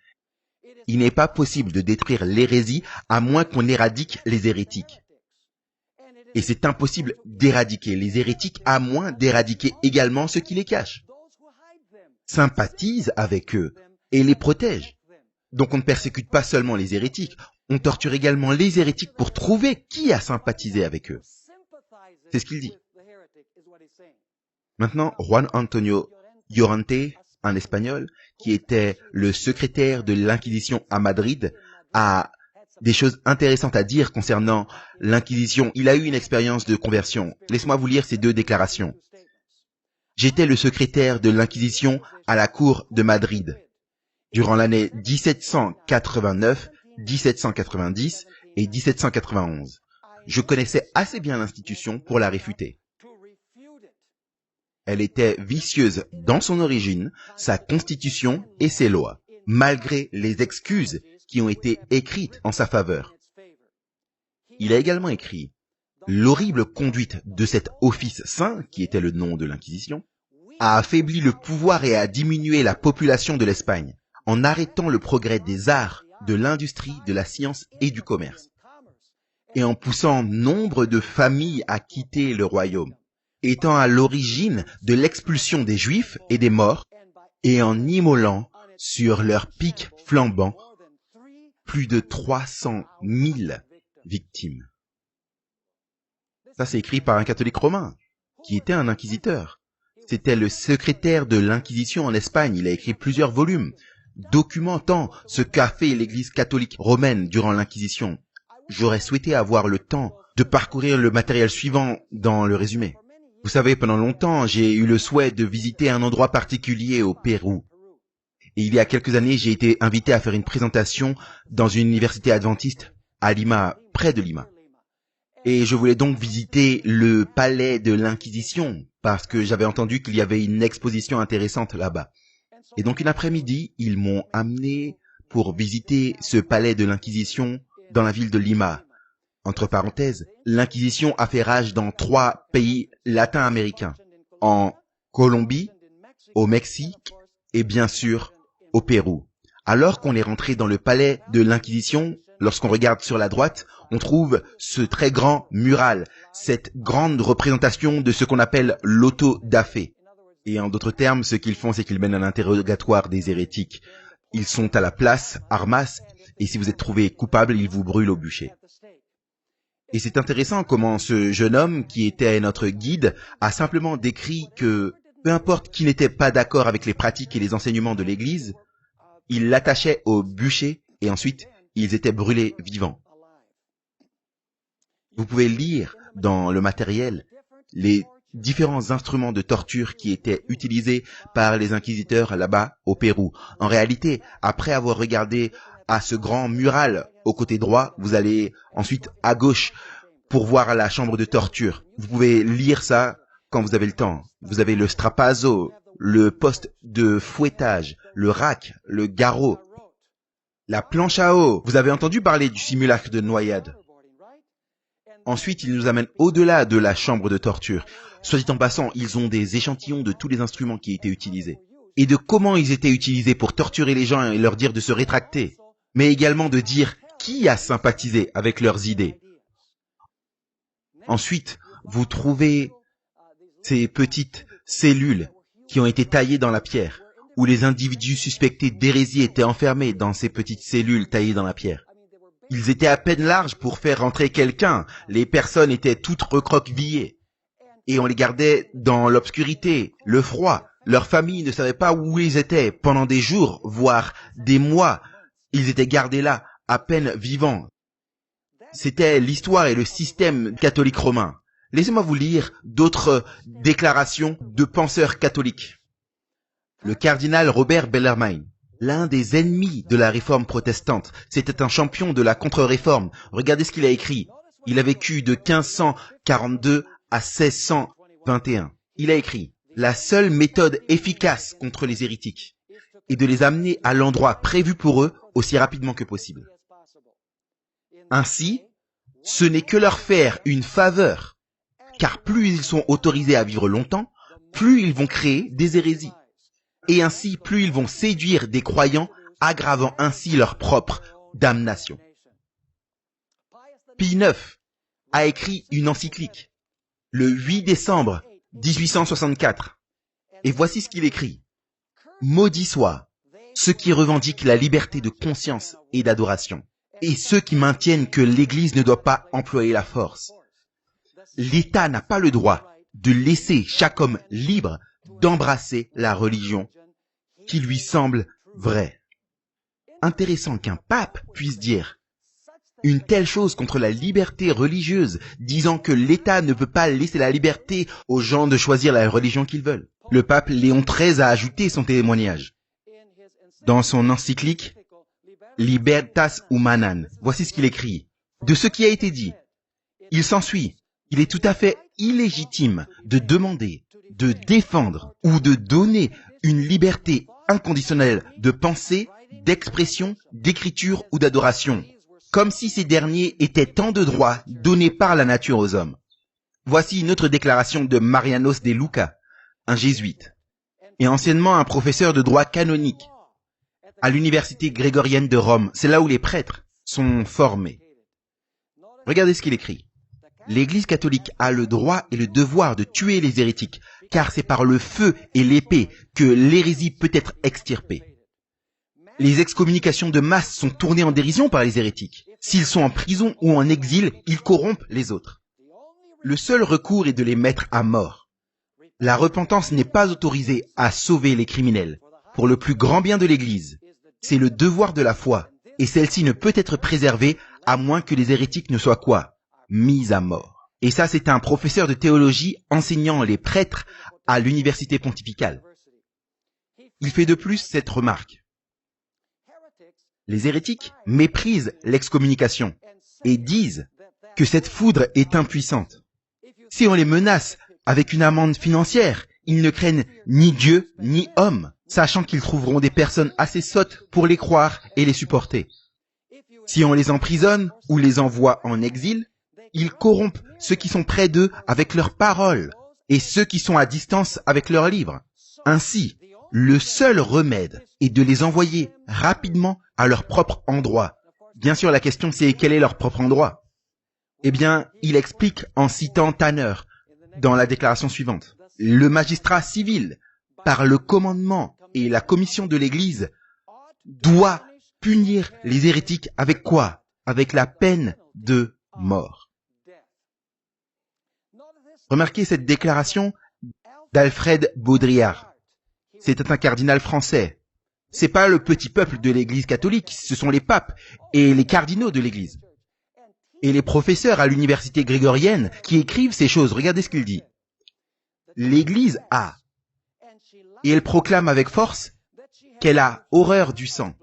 Il n'est pas possible de détruire l'hérésie à moins qu'on éradique les hérétiques. Et c'est impossible d'éradiquer les hérétiques à moins d'éradiquer également ceux qui les cachent, sympathisent avec eux et les protègent. Donc on ne persécute pas seulement les hérétiques, on torture également les hérétiques pour trouver qui a sympathisé avec eux. C'est ce qu'il dit. Maintenant, Juan Antonio Llorente, un Espagnol, qui était le secrétaire de l'Inquisition à Madrid, a des choses intéressantes à dire concernant l'Inquisition. Il a eu une expérience de conversion. Laisse-moi vous lire ces deux déclarations. J'étais le secrétaire de l'Inquisition à la cour de Madrid durant l'année 1789, 1790 et 1791. Je connaissais assez bien l'institution pour la réfuter. Elle était vicieuse dans son origine, sa constitution et ses lois, malgré les excuses qui ont été écrites en sa faveur. Il a également écrit « L'horrible conduite de cet office saint, qui était le nom de l'Inquisition, a affaibli le pouvoir et a diminué la population de l'Espagne, en arrêtant le progrès des arts, de l'industrie, de la science et du commerce, et en poussant nombre de familles à quitter le royaume, étant à l'origine de l'expulsion des Juifs et des morts, et en immolant sur leur pic flambant plus de 300 000 victimes. » Ça, c'est écrit par un catholique romain, qui était un inquisiteur. C'était le secrétaire de l'Inquisition en Espagne. Il a écrit plusieurs volumes, documentant ce qu'a fait l'Église catholique romaine durant l'Inquisition. J'aurais souhaité avoir le temps de parcourir le matériel suivant dans le résumé. Vous savez, pendant longtemps, j'ai eu le souhait de visiter un endroit particulier au Pérou. Et il y a quelques années, j'ai été invité à faire une présentation dans une université adventiste à Lima, près de Lima. Et je voulais donc visiter le palais de l'Inquisition, parce que j'avais entendu qu'il y avait une exposition intéressante là-bas. Et donc une après-midi, ils m'ont amené pour visiter ce palais de l'Inquisition dans la ville de Lima. Entre parenthèses, l'Inquisition a fait rage dans 3 pays latino-américains, en Colombie, au Mexique et bien sûr au Pérou. Alors qu'on est rentré dans le palais de l'Inquisition, lorsqu'on regarde sur la droite, on trouve ce très grand mural, cette grande représentation de ce qu'on appelle l'auto da fé. Et en d'autres termes, ce qu'ils font, c'est qu'ils mènent un interrogatoire des hérétiques. Ils sont à la place, armas, et si vous êtes trouvé coupable, ils vous brûlent au bûcher. Et c'est intéressant comment ce jeune homme, qui était notre guide, a simplement décrit que, peu importe qui n'était pas d'accord avec les pratiques et les enseignements de l'Église, il l'attachait au bûcher et ensuite, ils étaient brûlés vivants. Vous pouvez lire dans le matériel, les différents instruments de torture qui étaient utilisés par les inquisiteurs là-bas au Pérou. En réalité, après avoir regardé à ce grand mural au côté droit, vous allez ensuite à gauche pour voir la chambre de torture. Vous pouvez lire ça quand vous avez le temps. Vous avez le strapazo, le poste de fouettage, le rack, le garrot, la planche à eau. Vous avez entendu parler du simulacre de noyade. Ensuite, ils nous amènent au-delà de la chambre de torture. Soit dit en passant, ils ont des échantillons de tous les instruments qui étaient utilisés. Et de comment ils étaient utilisés pour torturer les gens et leur dire de se rétracter. Mais également de dire qui a sympathisé avec leurs idées. Ensuite, vous trouvez ces petites cellules qui ont été taillées dans la pierre, où les individus suspectés d'hérésie étaient enfermés dans ces petites cellules taillées dans la pierre. Ils étaient à peine larges pour faire rentrer quelqu'un. Les personnes étaient toutes recroquevillées. Et on les gardait dans l'obscurité, le froid. Leurs familles ne savaient pas où ils étaient pendant des jours, voire des mois. Ils étaient gardés là, à peine vivants. C'était l'histoire et le système catholique romain. Laissez-moi vous lire d'autres déclarations de penseurs catholiques. Le cardinal Robert Bellarmine, l'un des ennemis de la réforme protestante, c'était un champion de la contre-réforme. Regardez ce qu'il a écrit. Il a vécu de 1542 à 1621. Il a écrit « La seule méthode efficace contre les hérétiques est de les amener à l'endroit prévu pour eux aussi rapidement que possible. Ainsi, ce n'est que leur faire une faveur, car plus ils sont autorisés à vivre longtemps, plus ils vont créer des hérésies. Et ainsi, plus ils vont séduire des croyants, aggravant ainsi leur propre damnation. » Pie IX a écrit une encyclique le 8 décembre 1864. Et voici ce qu'il écrit. « Maudit soit ceux qui revendiquent la liberté de conscience et d'adoration, et ceux qui maintiennent que l'Église ne doit pas employer la force. L'État n'a pas le droit de laisser chaque homme libre d'embrasser la religion qui lui semble vraie. » Intéressant qu'un pape puisse dire une telle chose contre la liberté religieuse, disant que l'État ne peut pas laisser la liberté aux gens de choisir la religion qu'ils veulent. Le pape Léon XIII a ajouté son témoignage dans son encyclique Libertas Humanam. Voici ce qu'il écrit. De ce qui a été dit, il s'ensuit, il est tout à fait illégitime de demander, de défendre ou de donner une liberté inconditionnelle de pensée, d'expression, d'écriture ou d'adoration, comme si ces derniers étaient tant de droits donnés par la nature aux hommes. Voici une autre déclaration de Marianos de Luca, un jésuite, et anciennement un professeur de droit canonique à l'université grégorienne de Rome. C'est là où les prêtres sont formés. Regardez ce qu'il écrit. L'Église catholique a le droit et le devoir de tuer les hérétiques, car c'est par le feu et l'épée que l'hérésie peut être extirpée. Les excommunications de masse sont tournées en dérision par les hérétiques. S'ils sont en prison ou en exil, ils corrompent les autres. Le seul recours est de les mettre à mort. La repentance n'est pas autorisée à sauver les criminels. Pour le plus grand bien de l'Église, c'est le devoir de la foi, et celle-ci ne peut être préservée à moins que les hérétiques ne soient quoi? Mis à mort. Et ça, c'est un professeur de théologie enseignant les prêtres à l'université pontificale. Il fait de plus cette remarque. Les hérétiques méprisent l'excommunication et disent que cette foudre est impuissante. Si on les menace avec une amende financière, ils ne craignent ni Dieu ni homme, sachant qu'ils trouveront des personnes assez sottes pour les croire et les supporter. Si on les emprisonne ou les envoie en exil, ils corrompent ceux qui sont près d'eux avec leurs paroles et ceux qui sont à distance avec leurs livres. Ainsi, le seul remède est de les envoyer rapidement à leur propre endroit. Bien sûr, la question c'est quel est leur propre endroit? Eh bien, il explique en citant Tanner dans la déclaration suivante. Le magistrat civil, par le commandement et la commission de l'Église, doit punir les hérétiques avec quoi? Avec la peine de mort. Remarquez cette déclaration d'Alfred Baudrillard. C'était un cardinal français. C'est pas le petit peuple de l'Église catholique, ce sont les papes et les cardinaux de l'Église. et les professeurs à l'université grégorienne qui écrivent ces choses. Regardez ce qu'il dit. L'Église a, et elle proclame avec force qu'elle a horreur du sang.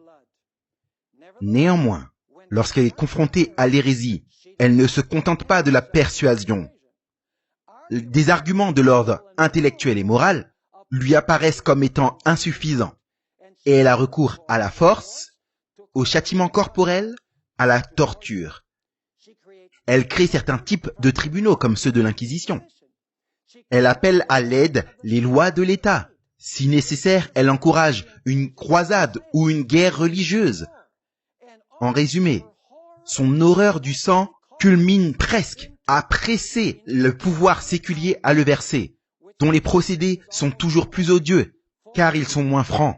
Néanmoins, lorsqu'elle est confrontée à l'hérésie, elle ne se contente pas de la persuasion. Des arguments de l'ordre intellectuel et moral lui apparaissent comme étant insuffisants, et elle a recours à la force, au châtiment corporel, à la torture. Elle crée certains types de tribunaux comme ceux de l'Inquisition. Elle appelle à l'aide les lois de l'État. Si nécessaire, elle encourage une croisade ou une guerre religieuse. En résumé, son horreur du sang culmine presque à presser le pouvoir séculier à le verser, dont les procédés sont toujours plus odieux, car ils sont moins francs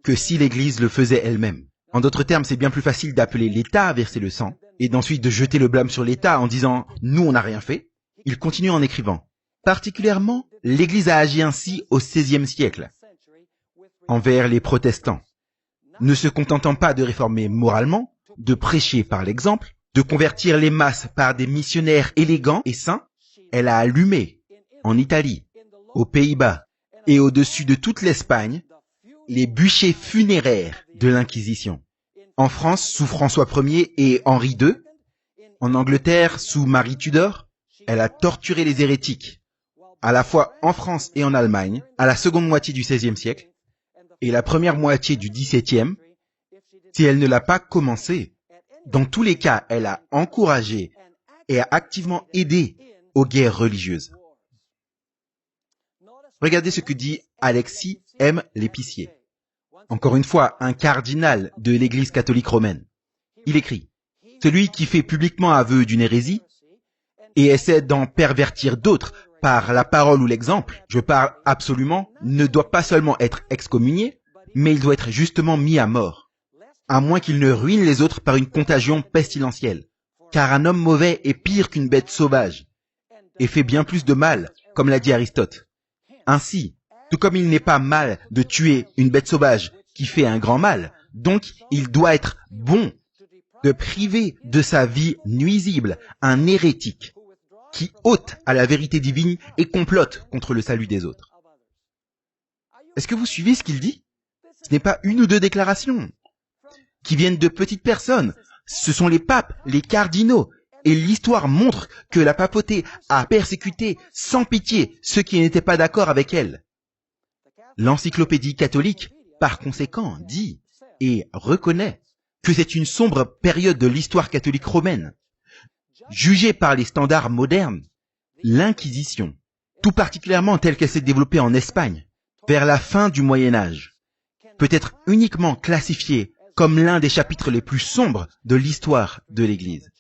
que si l'Église le faisait elle-même. En d'autres termes, c'est bien plus facile d'appeler l'État à verser le sang, et d'ensuite de jeter le blâme sur l'État en disant « nous, on n'a rien fait ». Il continue en écrivant « Particulièrement, l'Église a agi ainsi au XVIe siècle, envers les protestants, ne se contentant pas de réformer moralement, de prêcher par l'exemple, de convertir les masses par des missionnaires élégants et saints, elle a allumé, en Italie, aux Pays-Bas et au-dessus de toute l'Espagne, les bûchers funéraires de l'Inquisition. En France, sous François Ier et Henri II, en Angleterre, sous Marie Tudor, elle a torturé les hérétiques, à la fois en France et en Allemagne, à la seconde moitié du XVIe siècle, et la première moitié du XVIIe, si elle ne l'a pas commencé. Dans tous les cas, elle a encouragé et a activement aidé aux guerres religieuses. Regardez ce que dit Alexis M. L'Épicier. Encore une fois, un cardinal de l'Église catholique romaine. Il écrit « Celui qui fait publiquement aveu d'une hérésie et essaie d'en pervertir d'autres par la parole ou l'exemple, je parle absolument, ne doit pas seulement être excommunié, mais il doit être justement mis à mort, à moins qu'il ne ruine les autres par une contagion pestilentielle. Car un homme mauvais est pire qu'une bête sauvage, et fait bien plus de mal, comme l'a dit Aristote. Ainsi, tout comme il n'est pas mal de tuer une bête sauvage qui fait un grand mal, donc il doit être bon de priver de sa vie nuisible un hérétique qui ôte à la vérité divine et complote contre le salut des autres. Est-ce que vous suivez ce qu'il dit? Ce n'est pas une ou deux déclarations qui viennent de petites personnes. Ce sont les papes, les cardinaux. Et l'histoire montre que la papauté a persécuté sans pitié ceux qui n'étaient pas d'accord avec elle. L'encyclopédie catholique, par conséquent, dit et reconnaît que c'est une sombre période de l'histoire catholique romaine. Jugée par les standards modernes, l'Inquisition, tout particulièrement telle qu'elle s'est développée en Espagne, vers la fin du Moyen-Âge, peut être uniquement classifiée comme l'un des chapitres les plus sombres de l'histoire de l'Église.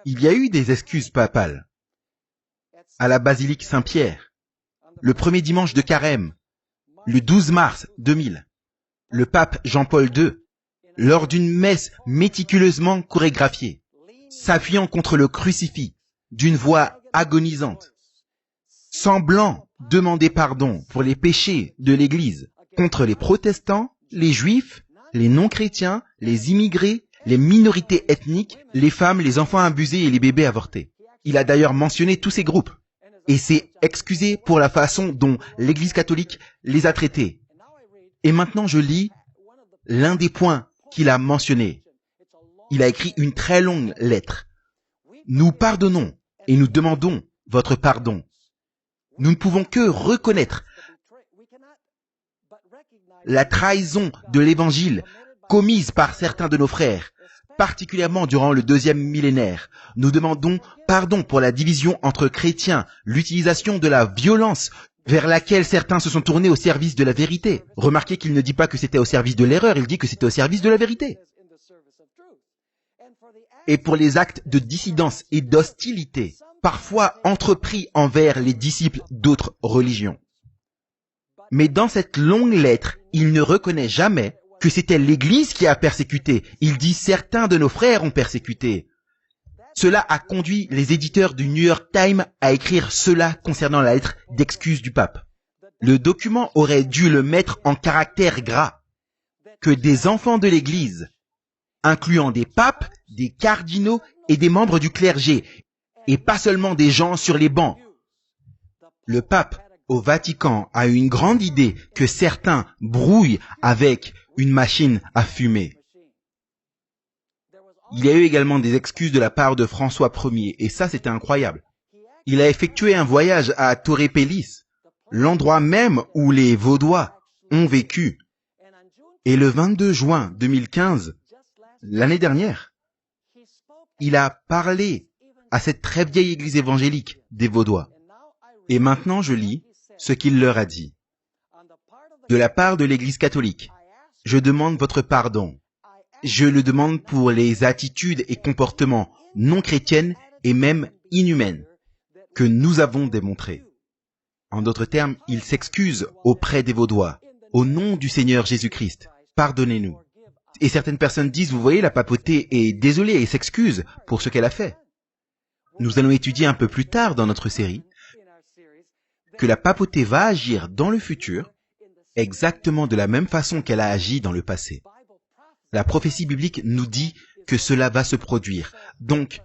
Il y a eu des excuses papales. À la basilique Saint-Pierre, le premier dimanche de Carême, le 12 mars 2000, le pape Jean-Paul II, lors d'une messe méticuleusement chorégraphiée, s'appuyant contre le crucifix d'une voix agonisante, semblant demander pardon pour les péchés de l'Église contre les protestants, les juifs, les non-chrétiens, les immigrés, les minorités ethniques, les femmes, les enfants abusés et les bébés avortés. Il a d'ailleurs mentionné tous ces groupes et s'est excusé pour la façon dont l'Église catholique les a traités. Et maintenant je lis l'un des points qu'il a mentionné. Il a écrit une très longue lettre. Nous pardonnons et nous demandons votre pardon. Nous ne pouvons que reconnaître la trahison de l'Évangile commise par certains de nos frères, particulièrement durant le 2e millénaire. Nous demandons pardon pour la division entre chrétiens, l'utilisation de la violence vers laquelle certains se sont tournés au service de la vérité. Remarquez qu'il ne dit pas que c'était au service de l'erreur, il dit que c'était au service de la vérité. Et pour les actes de dissidence et d'hostilité, parfois entrepris envers les disciples d'autres religions. Mais dans cette longue lettre, il ne reconnaît jamais que c'était l'Église qui a persécuté. Il dit certains de nos frères ont persécuté. Cela a conduit les éditeurs du New York Times à écrire cela concernant la lettre d'excuse du pape. Le document aurait dû le mettre en caractère gras que des enfants de l'Église incluant des papes, des cardinaux et des membres du clergé, et pas seulement des gens sur les bancs. Le pape au Vatican a eu une grande idée que certains brouillent avec une machine à fumer. Il y a eu également des excuses de la part de François Ier, et ça c'était incroyable. Il a effectué un voyage à Torre Pellice, l'endroit même où les Vaudois ont vécu. Et le 22 juin 2015, l'année dernière, il a parlé à cette très vieille église évangélique des Vaudois. Et maintenant je lis ce qu'il leur a dit. De la part de l'église catholique, je demande votre pardon. Je le demande pour les attitudes et comportements non chrétiennes et même inhumaines que nous avons démontrés. En d'autres termes, il s'excuse auprès des Vaudois. Au nom du Seigneur Jésus-Christ, pardonnez-nous. Et certaines personnes disent, vous voyez, la papauté est désolée et s'excuse pour ce qu'elle a fait. Nous allons étudier un peu plus tard dans notre série que la papauté va agir dans le futur exactement de la même façon qu'elle a agi dans le passé. La prophétie biblique nous dit que cela va se produire. Donc,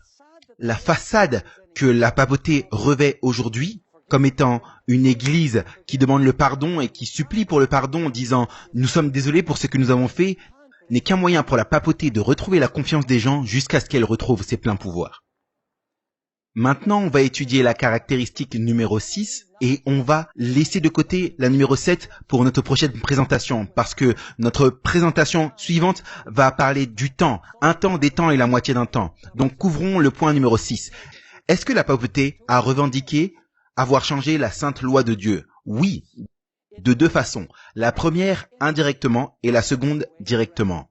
la façade que la papauté revêt aujourd'hui, comme étant une église qui demande le pardon et qui supplie pour le pardon en disant « Nous sommes désolés pour ce que nous avons fait », n'est qu'un moyen pour la papauté de retrouver la confiance des gens jusqu'à ce qu'elle retrouve ses pleins pouvoirs. Maintenant, on va étudier la caractéristique numéro 6 et on va laisser de côté la numéro 7 pour notre prochaine présentation parce que notre présentation suivante va parler du temps, un temps, des temps et la moitié d'un temps. Donc couvrons le point numéro 6. Est-ce que la papauté a revendiqué avoir changé la sainte loi de Dieu? Oui, de deux façons. La première indirectement et la seconde directement.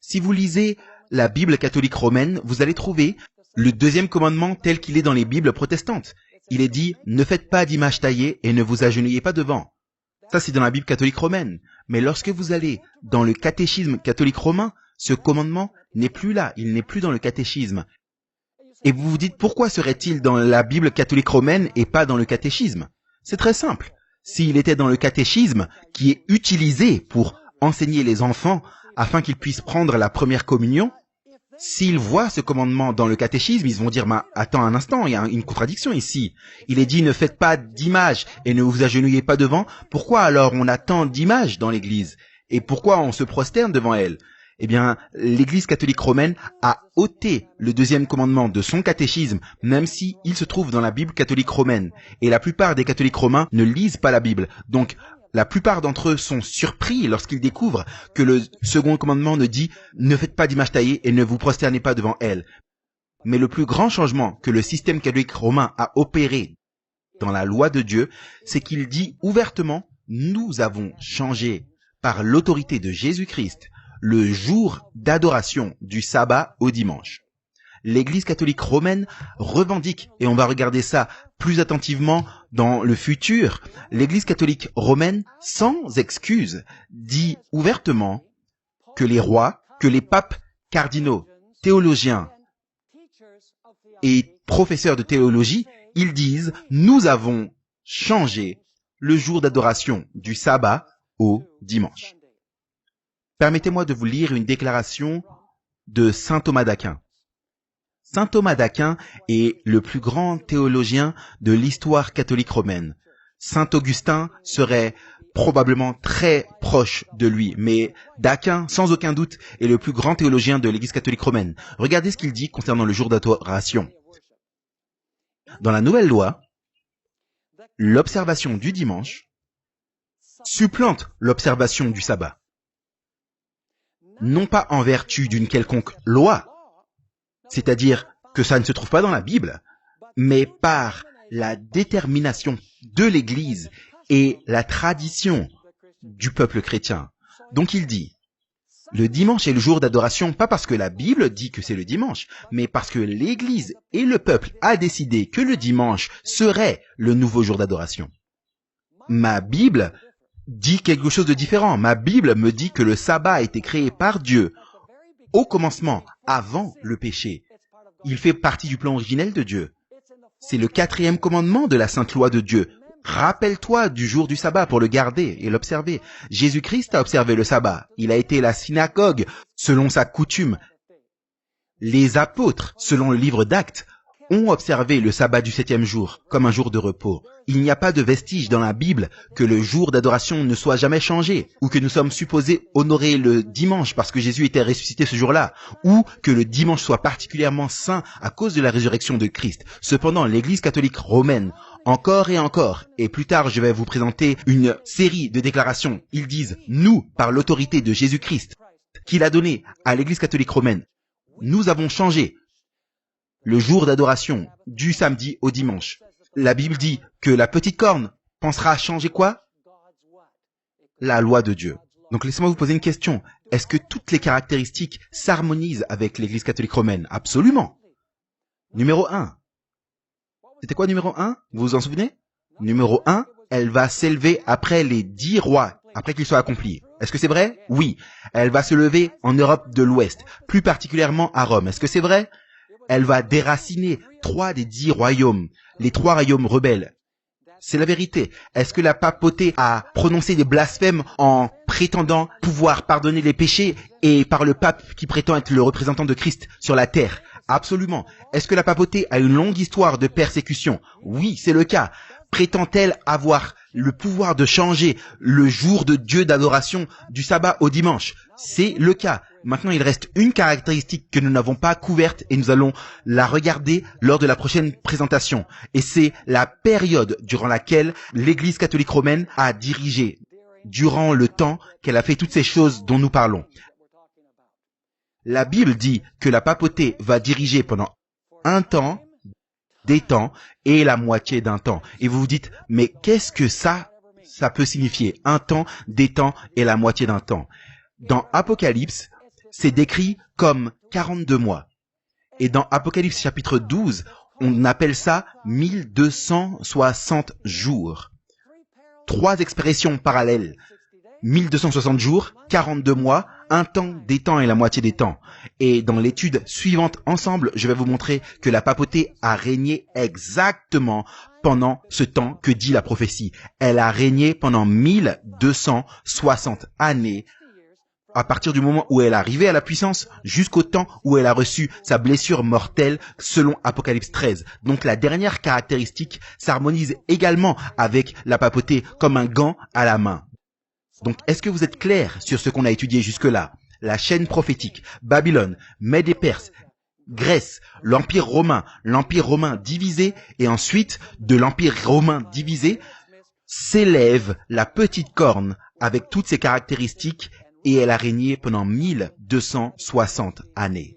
Si vous lisez la Bible catholique romaine, vous allez trouver le deuxième commandement tel qu'il est dans les Bibles protestantes. Il est dit « Ne faites pas d'image taillée et ne vous agenouillez pas devant ». Ça, c'est dans la Bible catholique romaine. Mais lorsque vous allez dans le catéchisme catholique romain, ce commandement n'est plus là, il n'est plus dans le catéchisme. Et vous vous dites pourquoi serait-il dans la Bible catholique romaine et pas dans le catéchisme? C'est très simple. S'il était dans le catéchisme, qui est utilisé pour enseigner les enfants afin qu'ils puissent prendre la première communion, s'ils voient ce commandement dans le catéchisme, ils vont dire « Attends un instant, il y a une contradiction ici. Il est dit « Ne faites pas d'image et ne vous agenouillez pas devant ». Pourquoi alors on a tant d'images dans l'Église? Et pourquoi on se prosterne devant elles? Eh bien, l'Église catholique romaine a ôté le deuxième commandement de son catéchisme, même si il se trouve dans la Bible catholique romaine. Et la plupart des catholiques romains ne lisent pas la Bible. Donc, la plupart d'entre eux sont surpris lorsqu'ils découvrent que le second commandement ne dit « Ne faites pas d'image taillée et ne vous prosternez pas devant elle ». Mais le plus grand changement que le système catholique romain a opéré dans la loi de Dieu, c'est qu'il dit ouvertement « Nous avons changé par l'autorité de Jésus-Christ le jour d'adoration du sabbat au dimanche ». L'Église catholique romaine revendique, et on va regarder ça plus attentivement dans le futur, l'Église catholique romaine, sans excuse, dit ouvertement que les rois, que les papes cardinaux, théologiens et professeurs de théologie, ils disent « Nous avons changé le jour d'adoration du sabbat au dimanche ». Permettez-moi de vous lire une déclaration de saint Thomas d'Aquin. Saint Thomas d'Aquin est le plus grand théologien de l'histoire catholique romaine. Saint Augustin serait probablement très proche de lui, mais d'Aquin, sans aucun doute, est le plus grand théologien de l'Église catholique romaine. Regardez ce qu'il dit concernant le jour d'adoration. Dans la nouvelle loi, l'observation du dimanche supplante l'observation du sabbat. Non pas en vertu d'une quelconque loi, c'est-à-dire que ça ne se trouve pas dans la Bible, mais par la détermination de l'Église et la tradition du peuple chrétien. Donc il dit, le dimanche est le jour d'adoration, pas parce que la Bible dit que c'est le dimanche, mais parce que l'Église et le peuple a décidé que le dimanche serait le nouveau jour d'adoration. Ma Bible dit quelque chose de différent. Ma Bible me dit que le sabbat a été créé par Dieu au commencement, avant le péché. Il fait partie du plan originel de Dieu. C'est le 4e commandement de la sainte loi de Dieu. Rappelle-toi du jour du sabbat pour le garder et l'observer. Jésus-Christ a observé le sabbat. Il a été à la synagogue selon sa coutume Les apôtres, selon le livre d'Actes, ont observé le sabbat du 7e jour comme un jour de repos. Il n'y a pas de vestige dans la Bible que le jour d'adoration ne soit jamais changé, ou que nous sommes supposés honorer le dimanche parce que Jésus était ressuscité ce jour-là, ou que le dimanche soit particulièrement saint à cause de la résurrection de Christ. Cependant, l'Église catholique romaine, encore et plus tard je vais vous présenter une série de déclarations, ils disent « Nous, par l'autorité de Jésus-Christ, qu'il a donné à l'Église catholique romaine, nous avons changé le jour d'adoration du samedi au dimanche. » La Bible dit que la petite corne pensera à changer quoi? La loi de Dieu. Donc laissez-moi vous poser une question. Est-ce que toutes les caractéristiques s'harmonisent avec l'Église catholique romaine? Absolument. Numéro 1. C'était quoi numéro 1? Vous vous en souvenez? Numéro 1, elle va s'élever après les 10 rois, après qu'ils soient accomplis. Est-ce que c'est vrai? Oui. Elle va se lever en Europe de l'Ouest, plus particulièrement à Rome. Est-ce que c'est vrai? Elle va déraciner 3 des 10 royaumes, les 3 royaumes rebelles. C'est la vérité. Est-ce que la papauté a prononcé des blasphèmes en prétendant pouvoir pardonner les péchés et par le pape qui prétend être le représentant de Christ sur la terre? Absolument. Est-ce que la papauté a une longue histoire de persécution? Oui, c'est le cas. Prétend-elle avoir le pouvoir de changer le jour de Dieu d'adoration du sabbat au dimanche? C'est le cas. Maintenant, il reste une caractéristique que nous n'avons pas couverte et nous allons la regarder lors de la prochaine présentation. Et c'est la période durant laquelle l'Église catholique romaine a dirigé, durant le temps qu'elle a fait toutes ces choses dont nous parlons. La Bible dit que la papauté va diriger pendant un temps, des temps et la moitié d'un temps. Et vous vous dites, mais qu'est-ce que ça peut signifier? Un temps, des temps et la moitié d'un temps. Dans Apocalypse, c'est décrit comme 42 mois. Et dans Apocalypse chapitre 12, on appelle ça 1260 jours. 3 expressions parallèles. 1260 jours, 42 mois, un temps, des temps et la moitié des temps. Et dans l'étude suivante ensemble, je vais vous montrer que la papauté a régné exactement pendant ce temps que dit la prophétie. Elle a régné pendant 1260 années à partir du moment où elle est arrivée à la puissance jusqu'au temps où elle a reçu sa blessure mortelle selon Apocalypse 13. Donc la dernière caractéristique s'harmonise également avec la papauté comme un gant à la main. Donc est-ce que vous êtes clair sur ce qu'on a étudié jusque-là? La chaîne prophétique, Babylone, Mède et Perse, Grèce, l'Empire romain divisé et ensuite de l'Empire romain divisé s'élève la petite corne avec toutes ses caractéristiques et elle a régné pendant 1260 années.